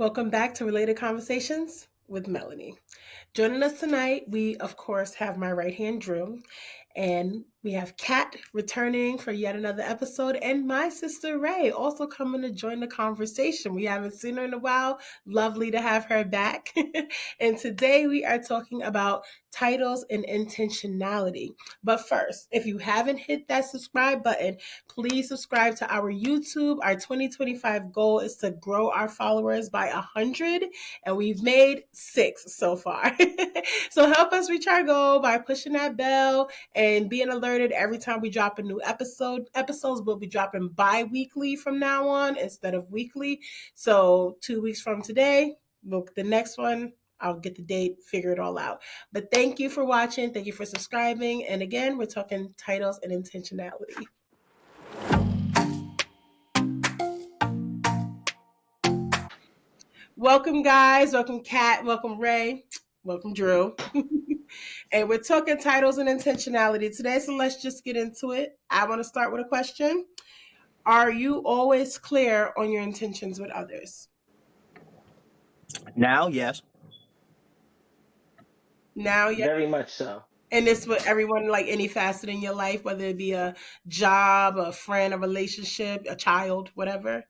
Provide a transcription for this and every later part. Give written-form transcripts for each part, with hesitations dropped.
Welcome back to Related Conversations with Melanie. Joining us tonight, we of course have my right hand Drew, and we have Kat returning for yet another episode, and my sister Ray also coming to join the conversation. We haven't seen her in a while. Lovely to have her back. And today we are talking about titles and intentionality. But first, if you haven't hit that subscribe button, please subscribe to our YouTube. Our 2025 goal is to grow our followers by 100, and we've made 6 so far. So help us reach our goal by pushing that bell and being alerted every time we drop a new episode. Episodes will be dropping bi-weekly from now on instead of weekly. So 2 weeks from today, the next one, I'll get the date, figure it all out. But thank you for watching. Thank you for subscribing. And again, we're talking titles and intentionality. Welcome, guys. Welcome, Kat. Welcome, Ray. Welcome, Drew. And we're talking titles and intentionality today. So let's just get into it. I want to start with a question. Are you always clear on your intentions with others? Now, yes. Now, yeah. Very much so. And this with everyone, like any facet in your life, whether it be a job, a friend, a relationship, a child, whatever.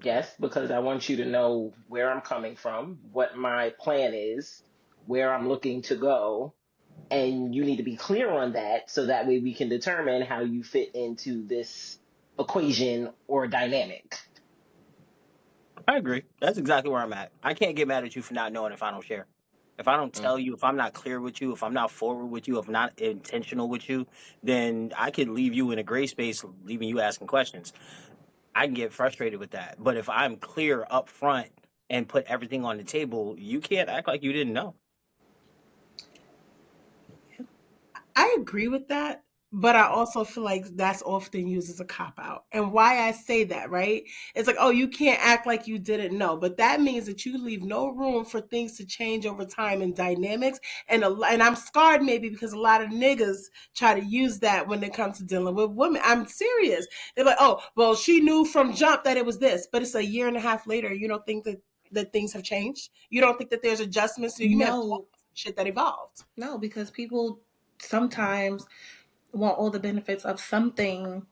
Yes, because I want you to know where I'm coming from, what my plan is, where I'm looking to go, and you need to be clear on that so that way we can determine how you fit into this equation or dynamic. I agree. That's exactly where I'm at. I can't get mad at you for not knowing if I don't share. If I don't Mm. tell you, if I'm not clear with you, if I'm not forward with you, if I'm not intentional with you, then I could leave you in a gray space, leaving you asking questions. I can get frustrated with that. But if I'm clear up front and put everything on the table, you can't act like you didn't know. I agree with that, but I also feel like that's often used as a cop out. And why I say that, right? It's like, oh, you can't act like you didn't know, but that means that you leave no room for things to change over time and dynamics. And I'm scarred maybe because a lot of niggas try to use that when it comes to dealing with women. I'm serious. They're like, oh, well, she knew from jump that it was this, but it's a year and a half later. You don't think that things have changed? You don't think that there's adjustments? So you may have No, shit that evolved. no, because people sometimes want all the benefits of something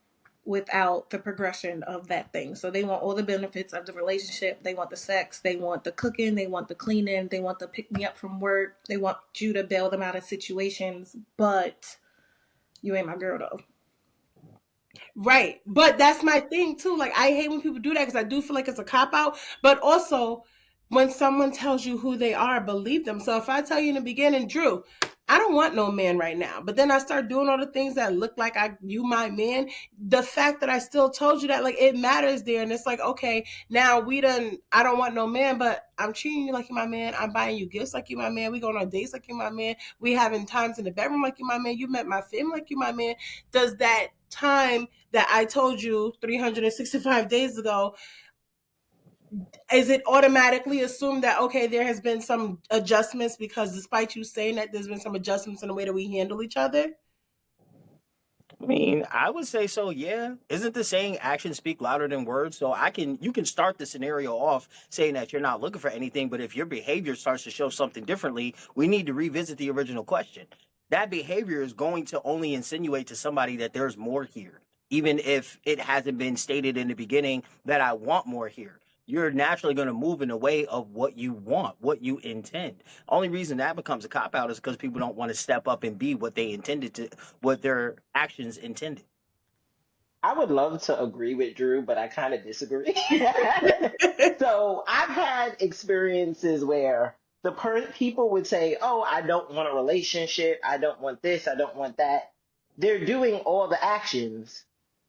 without the progression of that thing. So they want all the benefits of the relationship. They want the sex. They want the cooking. They want the cleaning. They want the pick me up from work. They want you to bail them out of situations. But you ain't my girl though. Right. But that's my thing too. Like I hate when people do that because I do feel like it's a cop out. But also when someone tells you who they are, believe them. So if I tell you in the beginning, Drew, I don't want no man right now. But then I start doing all the things that look like you my man. The fact that I still told you that, like it matters there. And it's like, okay, now I don't want no man, but I'm treating you like you my man. I'm buying you gifts like you my man. We going on dates like you my man. We having times in the bedroom like you my man. You met my family like you my man. Does that time that I told you 365 days ago, is it automatically assumed that, okay, there has been some adjustments because despite you saying that there's been some adjustments in the way that we handle each other? I mean, I would say so, yeah. Isn't the saying actions speak louder than words? So you can start the scenario off saying that you're not looking for anything, but if your behavior starts to show something differently, we need to revisit the original question. That behavior is going to only insinuate to somebody that there's more here, even if it hasn't been stated in the beginning that I want more here. You're naturally going to move in a way of what you want, what you intend. Only reason that becomes a cop out is because people don't want to step up and be what they intended to, what their actions intended. I would love to agree with Drew, but I kind of disagree. So I've had experiences where people would say, "Oh, I don't want a relationship. I don't want this. I don't want that." They're doing all the actions,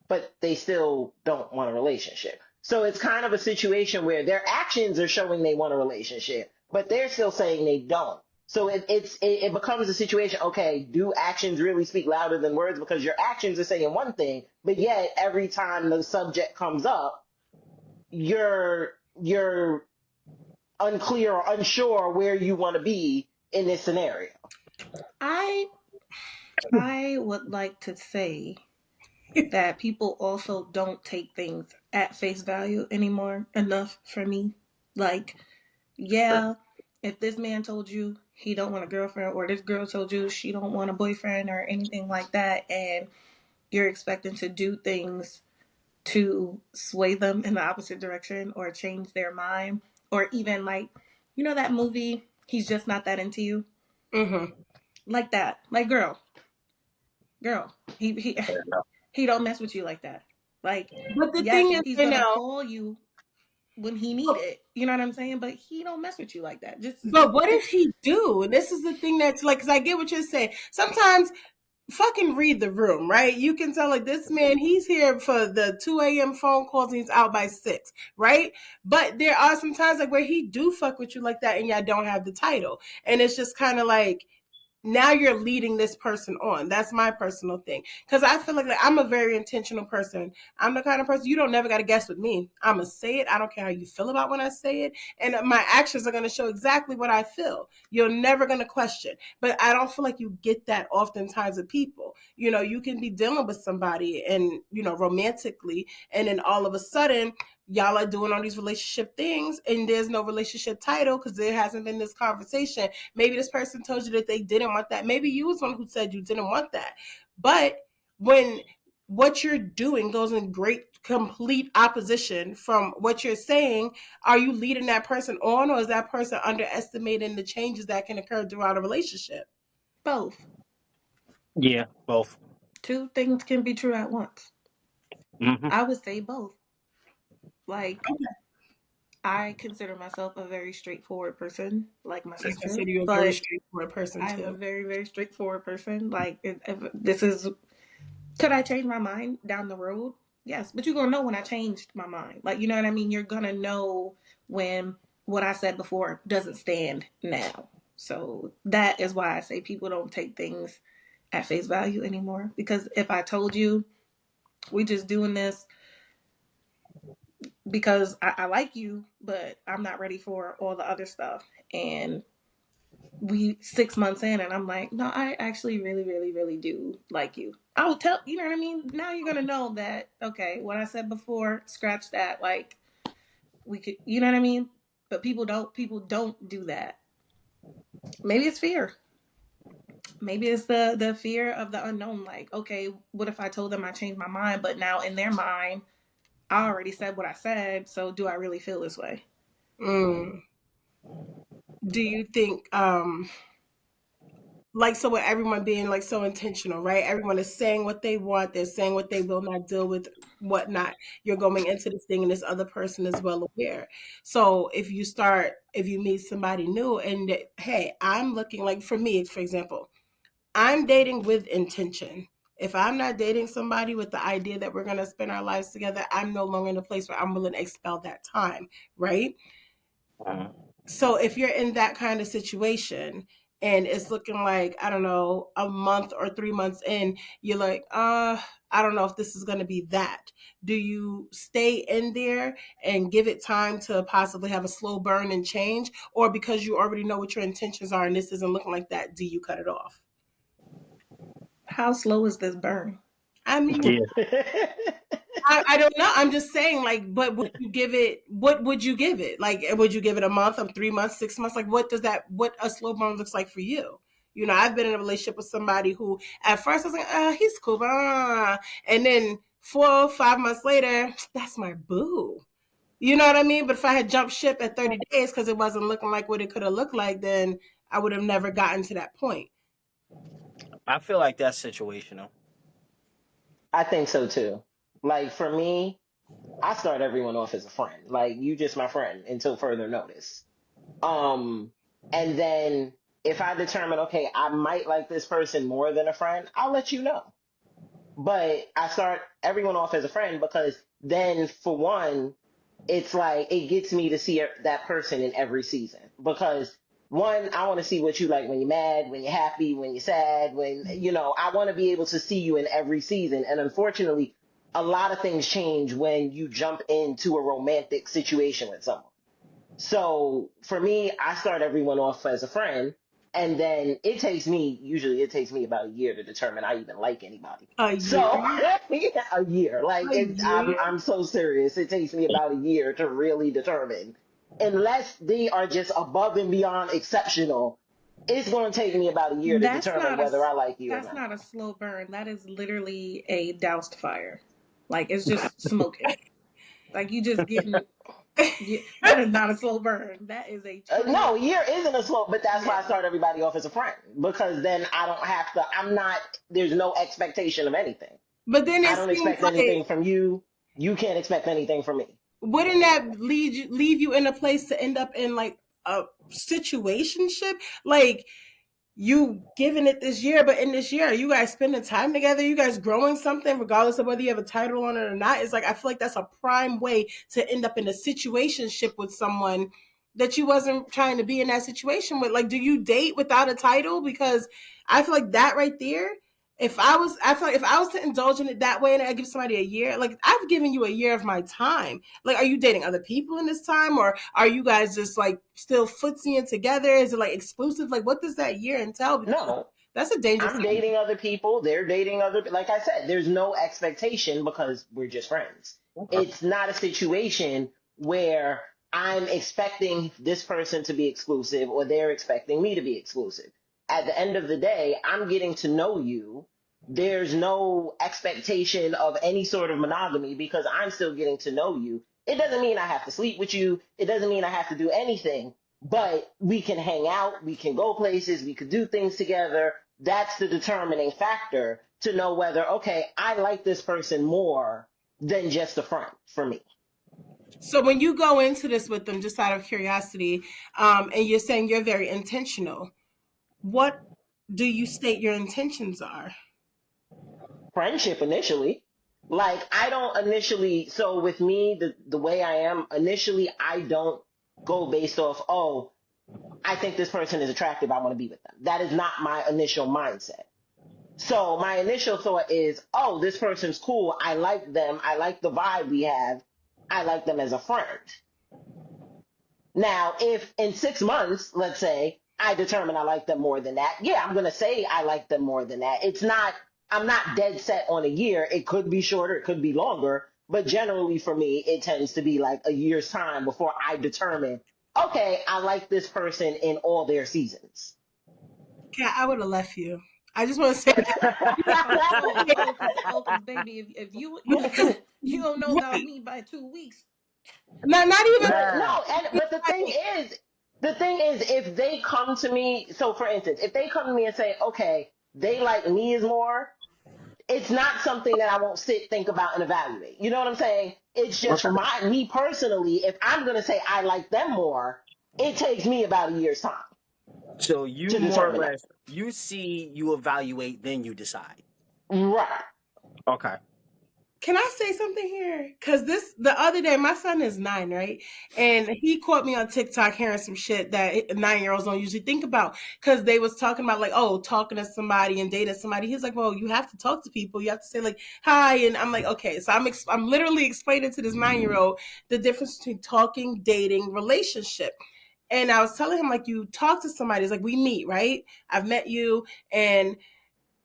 but they still don't want a relationship. So it's kind of a situation where their actions are showing they want a relationship, but they're still saying they don't. So it becomes a situation. Okay, do actions really speak louder than words? Because your actions are saying one thing, but yet every time the subject comes up, you're unclear or unsure where you want to be in this scenario. I I would like to say that people also don't take things at face value anymore enough for me. Like, yeah, if this man told you he don't want a girlfriend, or this girl told you she don't want a boyfriend or anything like that, and you're expecting to do things to sway them in the opposite direction or change their mind, or even like, you know, that movie He's Just Not That Into You, Mm-hmm. like that, like girl, he he don't mess with you like that. Like, But the yes, thing is, he's you gonna know, call you when he need it, you know what I'm saying, but he don't mess with you like that. Just but what if he do? And this is the thing that's like, because I get what you're saying. Sometimes fucking read the room, right? You can tell like this man, he's here for the 2 a.m. phone calls and he's out by 6, right? But there are some times like where he do fuck with you like that and y'all don't have the title. And it's just kind of like, now you're leading this person on. That's my personal thing. Because I feel like I'm a very intentional person. I'm the kind of person you don't never got to guess with me. I'm going to say it. I don't care how you feel about when I say it. And my actions are going to show exactly what I feel. You're never going to question. But I don't feel like you get that oftentimes with people. You know, you can be dealing with somebody and, you know, romantically, and then all of a sudden, y'all are doing all these relationship things and there's no relationship title because there hasn't been this conversation. Maybe this person told you that they didn't want that. Maybe you was one who said you didn't want that. But when what you're doing goes in great complete opposition from what you're saying, are you leading that person on, or is that person underestimating the changes that can occur throughout a relationship? both. Yeah, both. Two things can be true at once. Hmm. I would say both. Like, I consider myself a very straightforward person, like my I sister, consider you a very but straightforward person I'm a too. very, very straightforward person. Like, if this is, could I change my mind down the road? Yes, but you're gonna know when I changed my mind. Like, you know what I mean? You're gonna know when what I said before doesn't stand now. So that is why I say people don't take things at face value anymore. Because if I told you we just doing this because I like you, but I'm not ready for all the other stuff, and we 6 months in and I'm like, no, I actually really, really, really do like you, I'll tell, you know what I mean? Now you're gonna know that, okay, what I said before, scratch that. Like, we could, you know what I mean? But people don't do that. Maybe it's fear. Maybe it's the fear of the unknown. Like, okay, what if I told them I changed my mind, but now in their mind I already said what I said, so do I really feel this way? Mm. Do you think like, so with everyone being like so intentional, right? Everyone is saying what they want, they're saying what they will not deal with, whatnot. You're going into this thing and this other person is well aware. So if you meet somebody new and hey, I'm looking, like for me, for example, I'm dating with intention. If I'm not dating somebody with the idea that we're going to spend our lives together, I'm no longer in a place where I'm willing to expel that time, right? So if you're in that kind of situation and it's looking like, I don't know, a month or 3 months in, you're like, I don't know if this is going to be that. Do you stay in there and give it time to possibly have a slow burn and change? Or because you already know what your intentions are and this isn't looking like that, do you cut it off? How slow is this burn? I mean, Yeah. I don't know. I'm just saying, like, but would you give it? What would you give it? Like, would you give it a month, of 3 months, 6 months? Like, what does that? What a slow burn looks like for you? You know, I've been in a relationship with somebody who, at first, I was like, he's cool, and then 4 or 5 months later, that's my boo. You know what I mean? But if I had jumped ship at 30 days because it wasn't looking like what it could have looked like, then I would have never gotten to that point. I feel like that's situational. I think so too. Like for me, I start everyone off as a friend. Like you just my friend until further notice. Um, and then if I determine, okay, I might like this person more than a friend, I'll let you know. But I start everyone off as a friend because then, for one, it's like it gets me to see that person in every season. Because one, I want to see what you like when you're mad, when you're happy, when you're sad, when, I want to be able to see you in every season. And unfortunately, a lot of things change when you jump into a romantic situation with someone. So for me, I start everyone off as a friend, and then usually it takes me about a year to determine I even like anybody. A So year? a year, like A I'm year? I'm so serious. It takes me about a year to really determine. unless they are just above and beyond exceptional, it's going to take me about a year to That's determine not a whether I like you or that's not. not a slow burn. That is literally a doused fire. Like it's just smoking. Like you just getting that is not a slow burn. That is a No, true a year isn't a slope, but that's why I yeah. start everybody off as a friend because then I don't have to. I'm not. There's no expectation of anything. But then I it don't seems expect like, anything from you. You can't expect anything from me. wouldn't that leave you in a place to end up in like a situationship? Like, you giving it this year, but in this year, are you guys spending time together? You guys growing something, regardless of whether you have a title on it or not? It's like I feel like that's a prime way to end up in a situationship with someone that you wasn't trying to be in that situation with. Like, do you date without a title? Because I feel like that right there. I feel like if I was to indulge in it that way and I give somebody a year, like I've given you a year of my time. Like, are you dating other people in this time, or are you guys just like still footsying together? Is it like exclusive? Like, what does that year entail? Because No, that's a dangerous I'm thing. dating other people. They're dating other. Like I said, there's no expectation because we're just friends. Okay. It's not a situation where I'm expecting this person to be exclusive or they're expecting me to be exclusive. At the end of the day, I'm getting to know you. There's no expectation of any sort of monogamy because I'm still getting to know you. It doesn't mean I have to sleep with you. It doesn't mean I have to do anything, but we can hang out, we can go places, we could do things together. That's the determining factor to know whether, okay, I like this person more than just a friend for me. So when you go into this with them, just out of curiosity, and you're saying you're very intentional, what do you state your intentions are? Friendship initially. Like I don't initially, so with me, the way I am, initially I don't go based off, oh, I think this person is attractive, I want to be with them. That is not my initial mindset. So my initial thought is, oh, this person's cool. I like them. I like the vibe we have. I like them as a friend. Now, if in 6 months, let's say, I determine I like them more than that, yeah, I'm going to say I like them more than that. It's not, I'm not dead set on a year. It could be shorter, it could be longer. But generally for me, it tends to be like a year's time before I determine, okay, I like this person in all their seasons. Kat, I would have left you. I just want to say Cause baby, if you don't know about right. me by 2 weeks. Not even But Man. no, and but the thing is, if they come to me, so for instance, if they come to me and say, okay, they like me is more, it's not something that I won't sit, think about, and evaluate. You know what I'm saying? It's just Okay. me personally. If I'm gonna say I like them more, it takes me about a year's time So you to more or determine that. less you see, you evaluate, then you decide. Right. Okay. Can I say something here? Because the other day, my son is 9, right? And he caught me on TikTok hearing some shit that 9-year-olds don't usually think about. Because they was talking about, like, oh, talking to somebody and dating somebody. He's like, well, you have to talk to people. You have to say, like, hi. And I'm like, okay. So I'm literally explaining to this 9-year-old the difference between talking, dating, relationship. And I was telling him, like, you talk to somebody. It's like, we meet, right? I've met you, and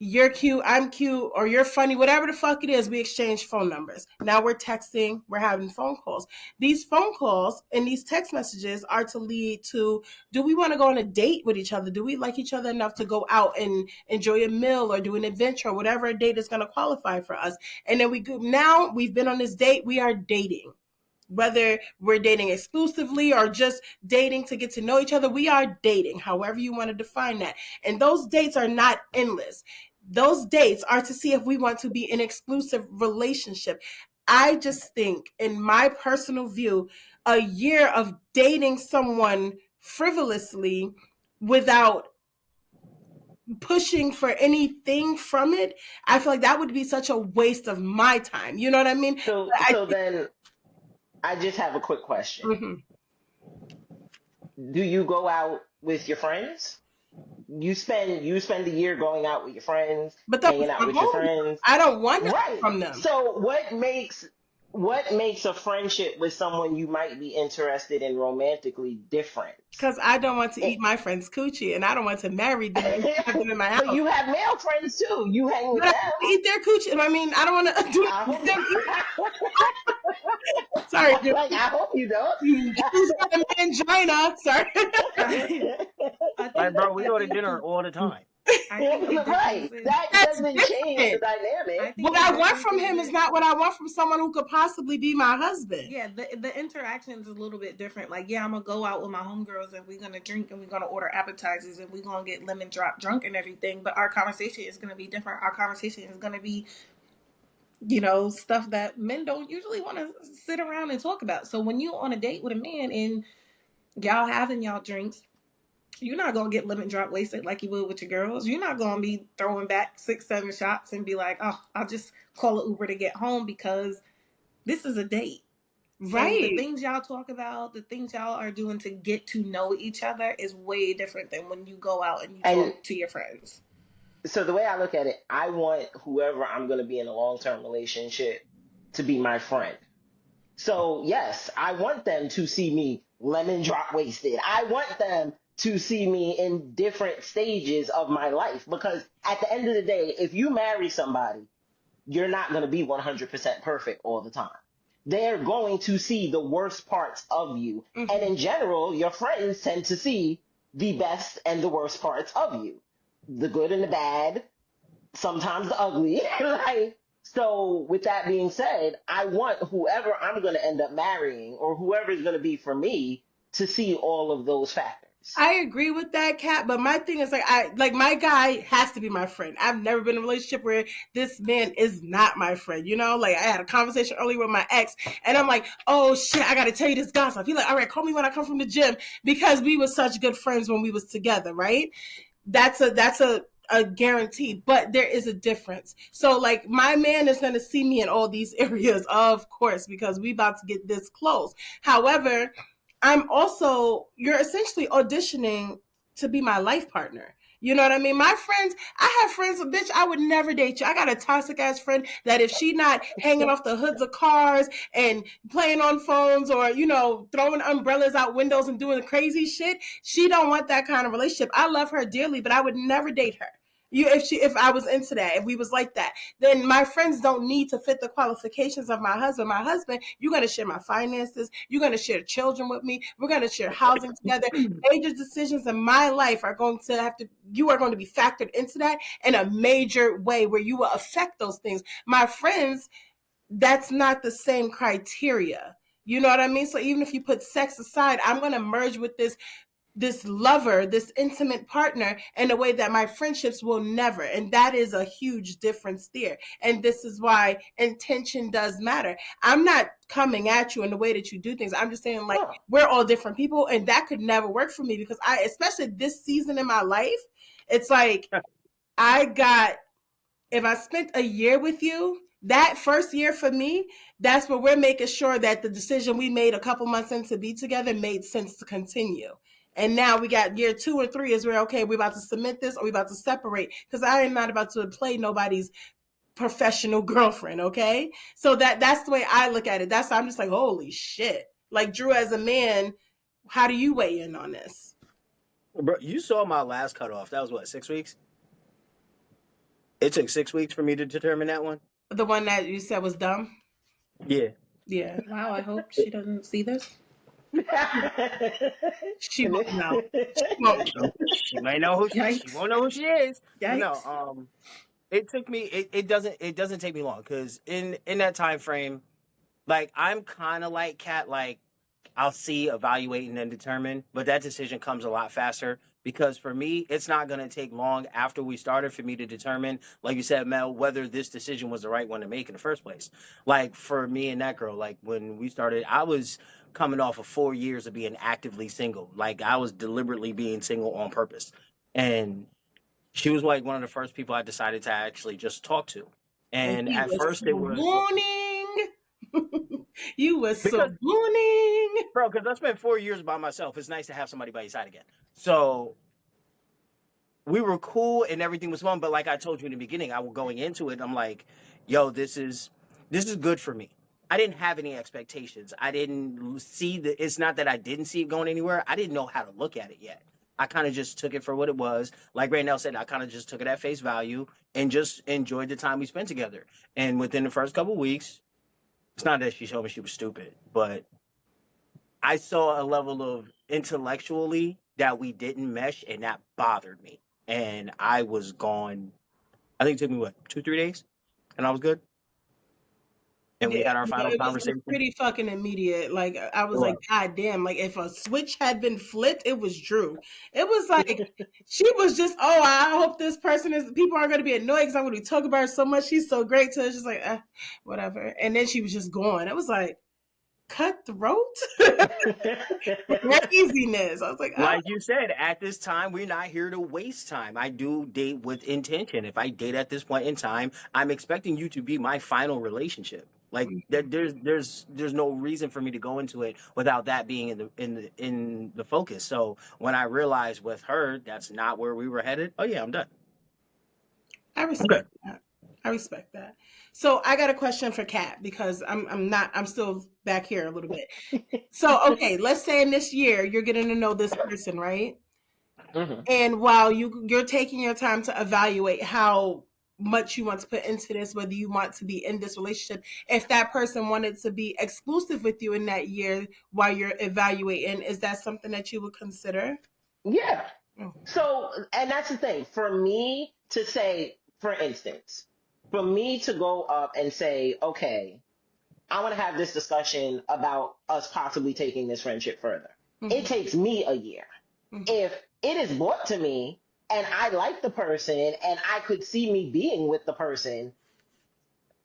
you're cute, I'm cute, or you're funny, whatever the fuck it is, we exchange phone numbers. Now we're texting, we're having phone calls. These phone calls and these text messages are to lead to, do we want to go on a date with each other? Do we like each other enough to go out and enjoy a meal or do an adventure or whatever a date is going to qualify for us? And then now we've been on this date, we are dating. Whether we're dating exclusively or just dating to get to know each other, we are dating, however you want to define that. And those dates are not endless. Those dates are to see if we want to be in an exclusive relationship. I just think, in my personal view, a year of dating someone frivolously without pushing for anything from it, I feel like that would be such a waste of my time. You know what I mean? I So then I just have a quick question. mhm. Do you go out with your friends? You spend the year going out with your friends, But that was hanging out my with your home. friends. I don't want that Right. from them So what makes a friendship with someone you might be interested in romantically different? because I don't want to eat It, my friend's coochie, and I don't want to marry them and have them in my but house. you have male friends too. You hang with But I them. want to eat their coochie. I mean, I don't want to do I them either. hope. So Sorry, Drew. Like, I hope you don't. Drew's got a mangina. Sorry. I, I Like, think bro, we I go to think dinner the all the time. I think the difference Right. is That That's doesn't change the different. dynamic. I think What the I want difference from is him is that not what I want from someone who could possibly be my husband. yeah, the interaction is a little bit different. Like, yeah, I'm gonna go out with my homegirls and we're gonna drink and we're gonna order appetizers and we're gonna get lemon drop drunk and everything. But our conversation is gonna be different. Our conversation is gonna be, stuff that men don't usually want to sit around and talk about. So when you on a date with a man and y'all having y'all drinks, you're not gonna get lemon drop wasted like you would with your girls. You're not gonna be throwing back 6, 7 shots and be like, oh, I'll just call an Uber to get home because this is a date. So the Right. things y'all talk about, the things y'all are doing to get to know each other is way different than when you go out and you And talk to your friends. so the way I look at it, I want whoever I'm going to be in a long-term relationship to be my friend. So yes, I want them to see me lemon drop wasted. I want them to see me in different stages of my life because at the end of the day, if you marry somebody, you're not going to be 100% perfect all the time. They're going to see the worst parts of you. And Mm-hmm. in general, your friends tend to see the best and the worst parts of you, the good and the bad, sometimes the ugly. Like, so with that being said, I want whoever I'm going to end up marrying or whoever is going to be for me to see all of those factors. I agree with that, Kat. But my thing is like my guy has to be my friend. I've never been in a relationship where this man is not my friend. Like I had a conversation earlier with my ex, and I'm like, oh shit, I got to tell you this gossip. He's like, all right, call me when I come from the gym because we were such good friends when we was together, right? That's a guarantee, but there is a difference. So like my man is going to see me in all these areas, of course, because we about to get this close. However, you're essentially auditioning to be my life partner. You know what I mean? My friends, I have friends, bitch, I would never date you. I got a toxic ass friend that if she not hanging off the hoods of cars and playing on phones or, throwing umbrellas out windows and doing crazy shit, she don't want that kind of relationship. I love her dearly, but I would never date her. If I was into that, if we was like that, then my friends don't need to fit the qualifications of my husband. My husband, you're gonna share my finances, you're gonna share children with me, we're gonna share housing together. Major decisions in my life you are going to be factored into that in a major way where you will affect those things. My friends, that's not the same criteria. You know what I mean? So even if you put sex aside, I'm gonna merge with this lover, this intimate partner in a way that my friendships will never. And that is a huge difference there. And this is why intention does matter. I'm not coming at you in the way that you do things. I'm just saying, like, Oh, we're all different people, and that could never work for me because especially this season in my life, it's like I got if I spent a year with you, that first year for me, that's where we're making sure that the decision we made a couple months in to be together made sense to continue. And now we got year 2 or 3 is where, okay, we're about to submit this or we're about to separate because I am not about to play nobody's professional girlfriend, okay? So that's the way I look at it. That's why I'm just like, holy shit. Like Drew as a man, how do you weigh in on this? Bro, you saw my last cutoff. That was what, 6 weeks? It took 6 weeks for me to determine that one. The one that you said was dumb? Yeah. Yeah. Wow, I hope she doesn't see this. She won't know. She won't know. She might know who she Yikes! won't know who she is. But no, Yikes! it took me it doesn't take me long because in that time frame, like I'm kind of like Cat, like I'll see, evaluate, and then determine. But that decision comes a lot faster because for me, it's not going to take long after we started for me to determine, like you said, Mel, whether this decision was the right one to make in the first place. Like for me and that girl, like when we started, I was coming off of 4 years of being actively single. Like I was deliberately being single on purpose. And she was like one of the first people I decided to actually just talk to. And And he at was first it was swooning. You were because swooning. bro, because I spent 4 years by myself. It's nice to have somebody by your side again. So we were cool and everything was fun. But like I told you in the beginning, I was going into it. I'm like, yo, this is good for me. I didn't have any expectations. I didn't see the. It's not that I didn't see it going anywhere. I didn't know how to look at it yet. I kind of just took it for what it was. Like Randall said, I kind of just took it at face value and just enjoyed the time we spent together. And within the first couple of weeks, It's not that she told me she was stupid, but I saw a level of intellectually that we didn't mesh, and that bothered me. And I was gone. I think it took me what 2 3 days, and I was good. And we Yeah, had our no, final it was conversation. pretty fucking immediate. Like I It was like, was. God damn! Like if a switch had been flipped, it was Drew. It was like she was just, oh, I hope this person is. People aren't going to be annoyed because I'm going to be talking about her so much. She's so great. So it's just like, whatever. And then she was just gone. It was like cutthroat craziness. I was like, oh, Like you said, at this time, we're not here to waste time. I do date with intention. If I date at this point in time, I'm expecting you to be my final relationship. Like there's no reason for me to go into it without that being in the focus. So when I realized with her that's not where we were headed, oh yeah, I'm done. I Okay. respect that. I respect that. So I got a question for Kat because I'm still back here a little bit. So okay, let's say in this year you're getting to know this person, right? Hmm. And while you're taking your time to evaluate how much you want to put into this, whether you want to be in this relationship, if that person wanted to be exclusive with you in that year while you're evaluating, is that something that you would consider? Yeah. Oh. So, and that's the thing. For me to say, for instance, for me to go up and say, okay, I want to have this discussion about us possibly taking this friendship further. It Mm-hmm. takes me a year. Mm-hmm. If it is brought to me and I like the person and I could see me being with the person,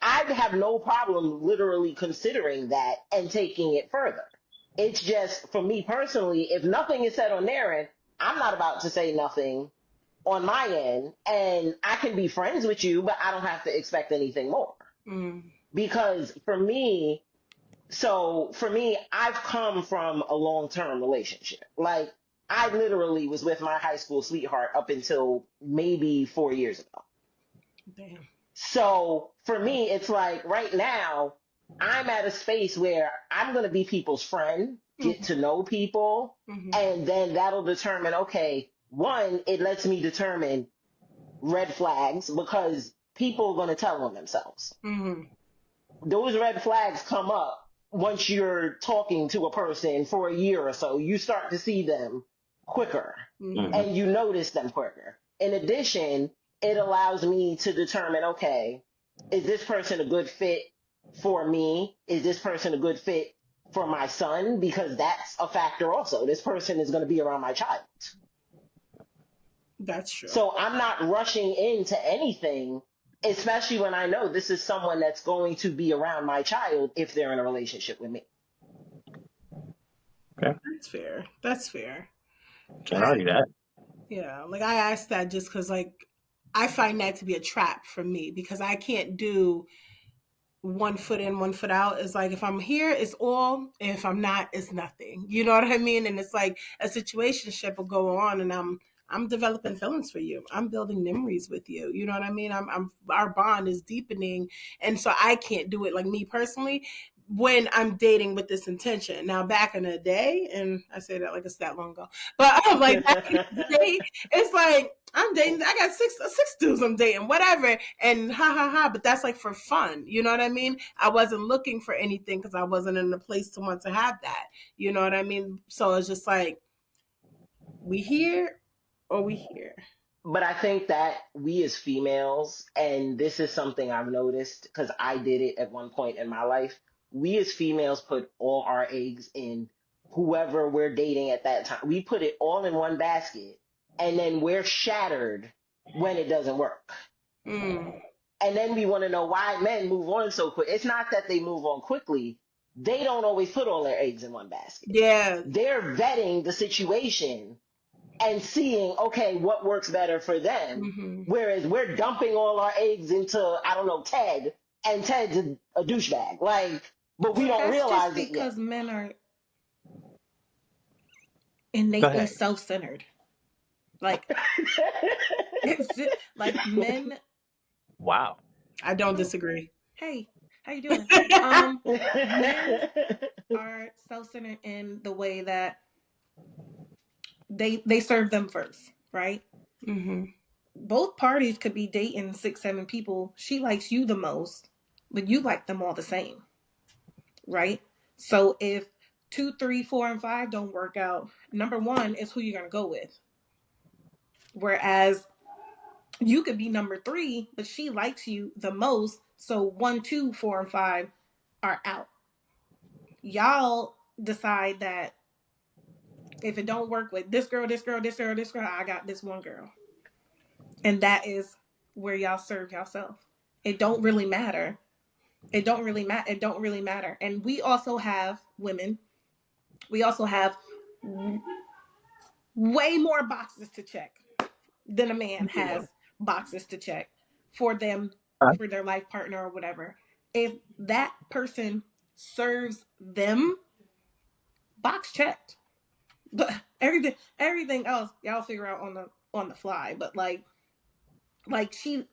I'd have no problem literally considering that and taking it further. It's just for me personally, if nothing is said on their end, I'm not about to say nothing on my end, and I can be friends with you, but I don't have to expect anything more. Mm. Because for me, I've come from a long term relationship. Like, I literally was with my high school sweetheart up until maybe 4 years ago. Damn. So for me, it's like right now, I'm at a space where I'm going to be people's friend, get Mm-hmm. to know people, Mm-hmm. and then that'll determine, okay, one, it lets me determine red flags because people are going to tell on themselves. Mm-hmm. Those red flags come up once you're talking to a person for a year or so. You start to see them quicker Mm-hmm. Mhm. and you notice them quicker. In addition, it allows me to determine, okay, is this person a good fit for me? Is this person a good fit for my son? Because that's a factor also. This person is going to be around my child. That's true. So I'm not rushing into anything, especially when I know this is someone that's going to be around my child if they're in a relationship with me. Okay. That's fair. That's fair. Can't argue that. Yeah, like I asked that just because, like, I find that to be a trap for me because I can't do one foot in, one foot out. It's like if I'm here, it's all. And if I'm not, it's nothing. You know what I mean? And it's like a situationship will go on, and I'm developing feelings for you. I'm building memories with you. You know what I mean? I'm our bond is deepening, and so I can't do it like me personally when I'm dating with this intention. Now, back in the day, and I say that like it's that long ago, but like back in the day, it's like I'm dating. I got six dudes I'm dating, whatever, and ha ha ha. But that's like for fun. You know what I mean? I wasn't looking for anything because I wasn't in a place to want to have that. You know what I mean? So it's just like we here or we here. But I think that we as females, and this is something I've noticed because I did it at one point in my life, we as females put all our eggs in whoever we're dating at that time. We put it all in one basket, and then we're shattered when it doesn't work. Mm. And then we want to know why men move on so quick. It's not that they move on quickly. They don't always put all their eggs in one basket. Yeah. They're vetting the situation and seeing, okay, what works better for them. Mm-hmm. Whereas we're dumping all our eggs into, I don't know, Ted, and Ted's a douchebag. Like, but we But don't that's just realize it yet. because men are Go innately ahead. self-centered. Like it's just, like men. Wow. I don't Oh, disagree. hey, how you doing? Men are self-centered in the way that they serve them first, right? Mm-hmm. Both parties could be dating 6 7 people. She likes you the most, but you like them all the same. right? So if 2, 3, 4, and 5 don't work out, number one is who you're gonna go with. Whereas you could be number 3, but she likes you the most, so 1, 2, 4, and 5 are out. Y'all decide that if it don't work with this girl, this girl, this girl, this girl, I got this one girl. And that is where y'all serve yourself. It don't really matter. It don't really matter. It don't really matter. And we also have women. We also have way more boxes to check than a man has boxes to check for them, for their life partner or whatever. If that person serves them, box checked. But everything else y'all figure out on the fly. But like she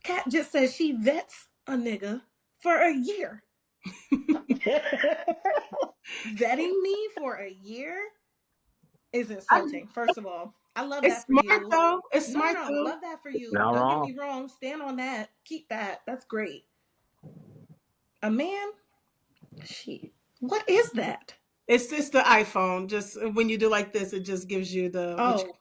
Kat just said she vets a nigga for a year. Vetting me for a year is insulting. First of all, I love It's that for smart you. though. It's No, no, smart no. though. Love that for you. Not Don't get wrong. me wrong. Stand on that. Keep that. That's great. A man, shit. What is that? It's just the iPhone. Just when you do like this, it just gives you the. Oh,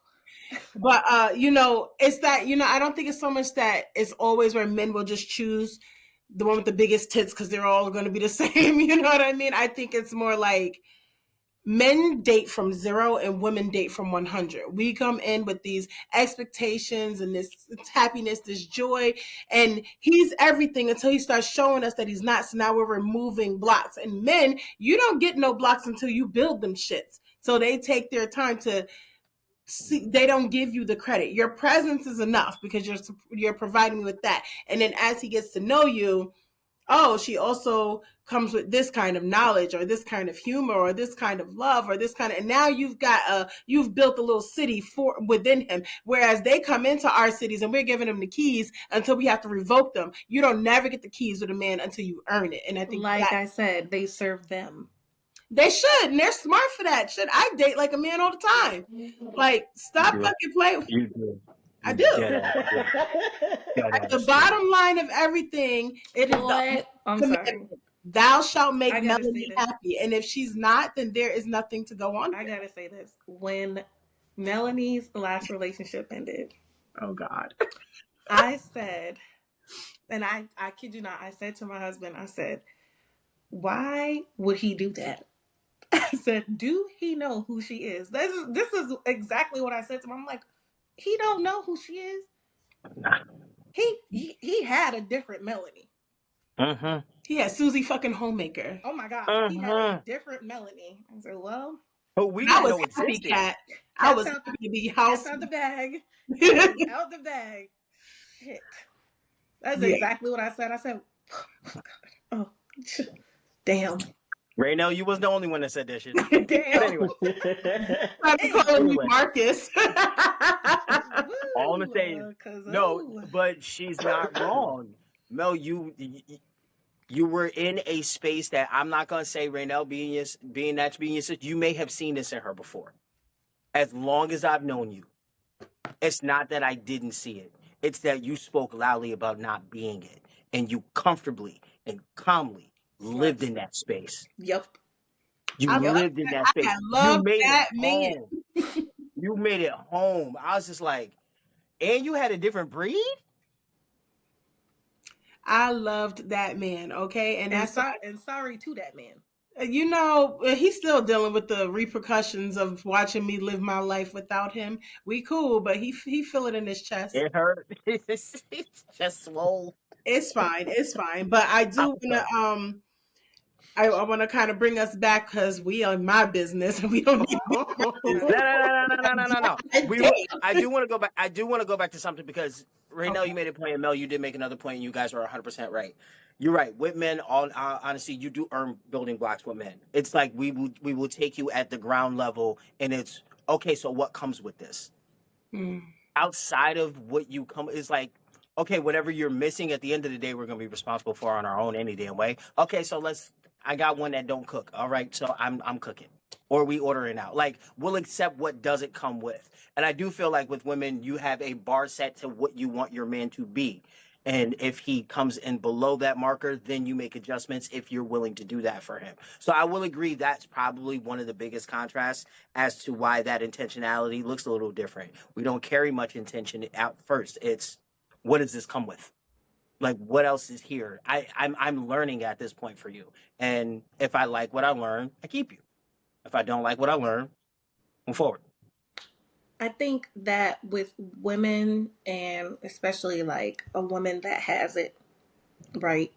But it's that I don't think it's so much that it's always where men will just choose the one with the biggest tits because they're all going to be the same. You know what I mean? I think it's more like men date from 0 and women date from 100. We come in with these expectations and this happiness, this joy, and he's everything until he starts showing us that he's not. So now we're removing blocks. And men, you don't get no blocks until you build them shits. So they take their time to see. They don't give you the credit. Your presence is enough because you're providing me with that. And then as he gets to know you, oh, she also comes with this kind of knowledge or this kind of humor or this kind of love or this kind of, and now you've built a little city for within him. Whereas they come into our cities and we're giving them the keys until we have to revoke them. You don't never get the keys with a man until you earn it. And I think like that I said, they serve them. they should, and they're smart for that. Should I date like a man all the time? Like, stop You, fucking playing. you do. I You do. dead ass. Dead At the ass. bottom line of everything, it is the Boy, I'm sorry. commitment. Thou shalt make I gotta say Melanie this. happy. And if she's not, then there is nothing to go on I with. gotta say this. When Melanie's last relationship ended, Oh God. I said, and I kid you not, I said to my husband, I said, why would he do that? I said, do he know who she is? This is exactly what I said to him. I'm like, he don't know who she is. Nah. He had a different Melanie. Mm-hmm. He had Susie fucking Homemaker. Oh my gosh, he had a Mm-hmm. different Melanie. I said, well, Who we I didn't was know happy, existed. Cat. I cat's was out the happy to be cat's house. out the bag. Cat is out the bag. Shit. That's Yeah. exactly what I said. I said, oh, damn. Raynell, you wasn't the only one that said that shit. But Damn. anyway, I'm calling me anyway, Marcus. all I'm gonna say is Cause no, but she's not wrong. Mel, you were in a space that I'm not gonna say Raynell being your sister. You may have seen this in her before. As long as I've known you, it's not that I didn't see it. It's that you spoke loudly about not being it, and you comfortably and calmly lived sluts. in that space. Yep. You I Yep. love lived in that I space. You love made it that man. home. You made it home. I was just like, and you had a different breed? I loved that man, okay? And And that's so, and sorry to that man. he's still dealing with the repercussions of watching me live my life without him. We cool, but he feel it in his chest. It hurt. It's just swole. It's fine. It's fine. But I I'm do want sorry. to I want to kind of bring us back because we are my business and we don't need No, no, no, no, no, no, no, no. to. I do want to go back. I do want to go back to something because right now Okay. you made a point, and Mel, you did make another point, and you guys are 100% right. You're right. With men, all honestly, you do earn building blocks with men. It's like we will take you at the ground level, and it's okay. So what comes with this? Mm. Outside of what you come is like, okay, whatever you're missing at the end of the day, we're gonna be responsible for on our own any damn way. Okay, so I got one that don't cook. All right, so I'm cooking. Or we ordering out. Like we'll accept what doesn't come with. And I do feel like with women, you have a bar set to what you want your man to be. And if he comes in below that marker, then you make adjustments if you're willing to do that for him. So I will agree that's probably one of the biggest contrasts as to why that intentionality looks a little different. We don't carry much intention out first. It's what does this come with? Like what else is here? I'm learning at this point for you. And if I like what I learn, I keep you. If I don't like what I learn, move forward. I think that with women, and especially like a woman that has it, right?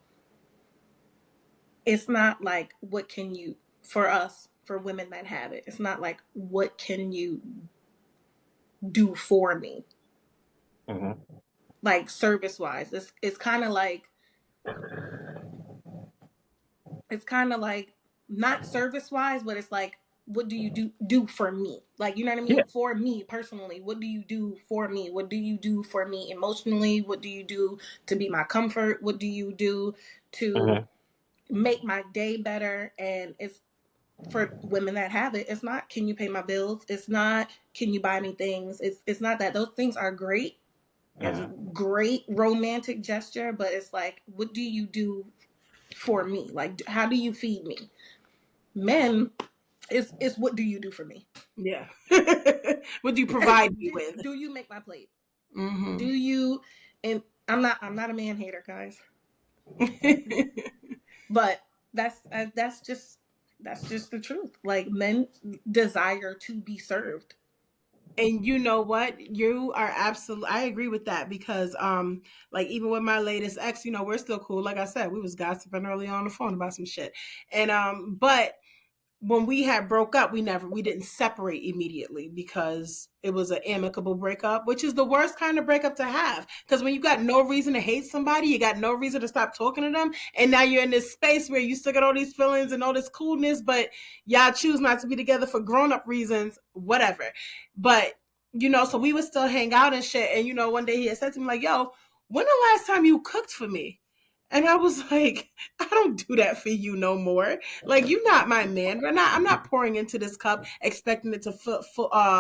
It's not like, what can you, for us, for women that have it, it's not like, what can you do for me? Mm-hmm. Like service wise. It's kind of like, it's kind of like not service wise, but it's like, what do you do for me? Like, you know what I Yeah. mean? For me personally, what do you do for me? What do you do for me emotionally? What do you do to be my comfort? What do you do to Mm-hmm. make my day better? And it's for women that have it. It's not, can you pay my bills? It's not, can you buy me things? It's not that. Those things are great. It's a Mm-hmm. great romantic gesture, but it's like, what do you do for me? Like, how do you feed me? Men, it's what do you do for me? Yeah. What do you provide me with? Do you make my plate? Do Mm-hmm. you? And I'm not a man hater, guys. But that's just the truth. Like, men desire to be served. And you know what? You are absolutely, I agree with that because like even with my latest ex, we're still cool. Like I said, we was gossiping early on the phone about some shit. And but when we had broke up, we didn't separate immediately because it was an amicable breakup, which is the worst kind of breakup to have. Because when you got no reason to hate somebody, you got no reason to stop talking to them, and now you're in this space where you still got all these feelings and all this coolness, but y'all choose not to be together for grown up reasons, whatever. But so we would still hang out and shit. And one day he had said to me like, "Yo, when the last time you cooked for me?" And I was like, "I don't do that for you no more. Like, you're not my man. I'm not pouring into this cup expecting it to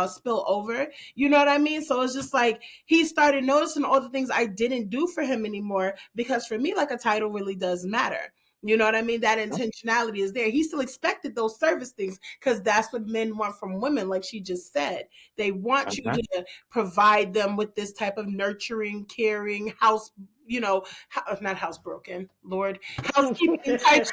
spill over. You know what I mean?" So it's just like he started noticing all the things I didn't do for him anymore because for me, like, a title really does matter. You know what I mean? That intentionality is there. He still expected those service things because that's what men want from women, like she just said. They want you Mm-hmm. to provide them with this type of nurturing, caring, not housebroken, Lord, housekeeping type,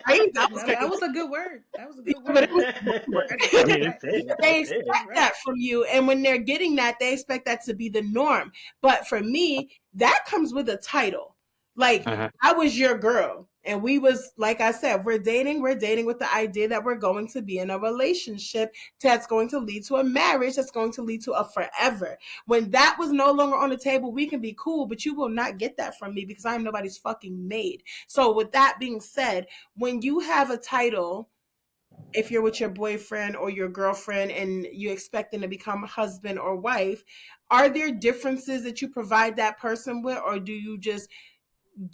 right? That was No, that crazy. was a good word. That was a Yeah, good but it word. was a good That's I word. mean, right. it did. They It did. That's expect right. that from you. And when they're getting that, they expect that to be the norm. But for me, that comes with a title. Like, Mm-hmm. I was your girl. And we was, like I said, we're dating with the idea that we're going to be in a relationship that's going to lead to a marriage, that's going to lead to a forever. When that was no longer on the table, we can be cool, but you will not get that from me because I'm nobody's fucking maid. So with that being said, when you have a title, if you're with your boyfriend or your girlfriend and you expect them to become husband or wife, are there differences that you provide that person with, or do you just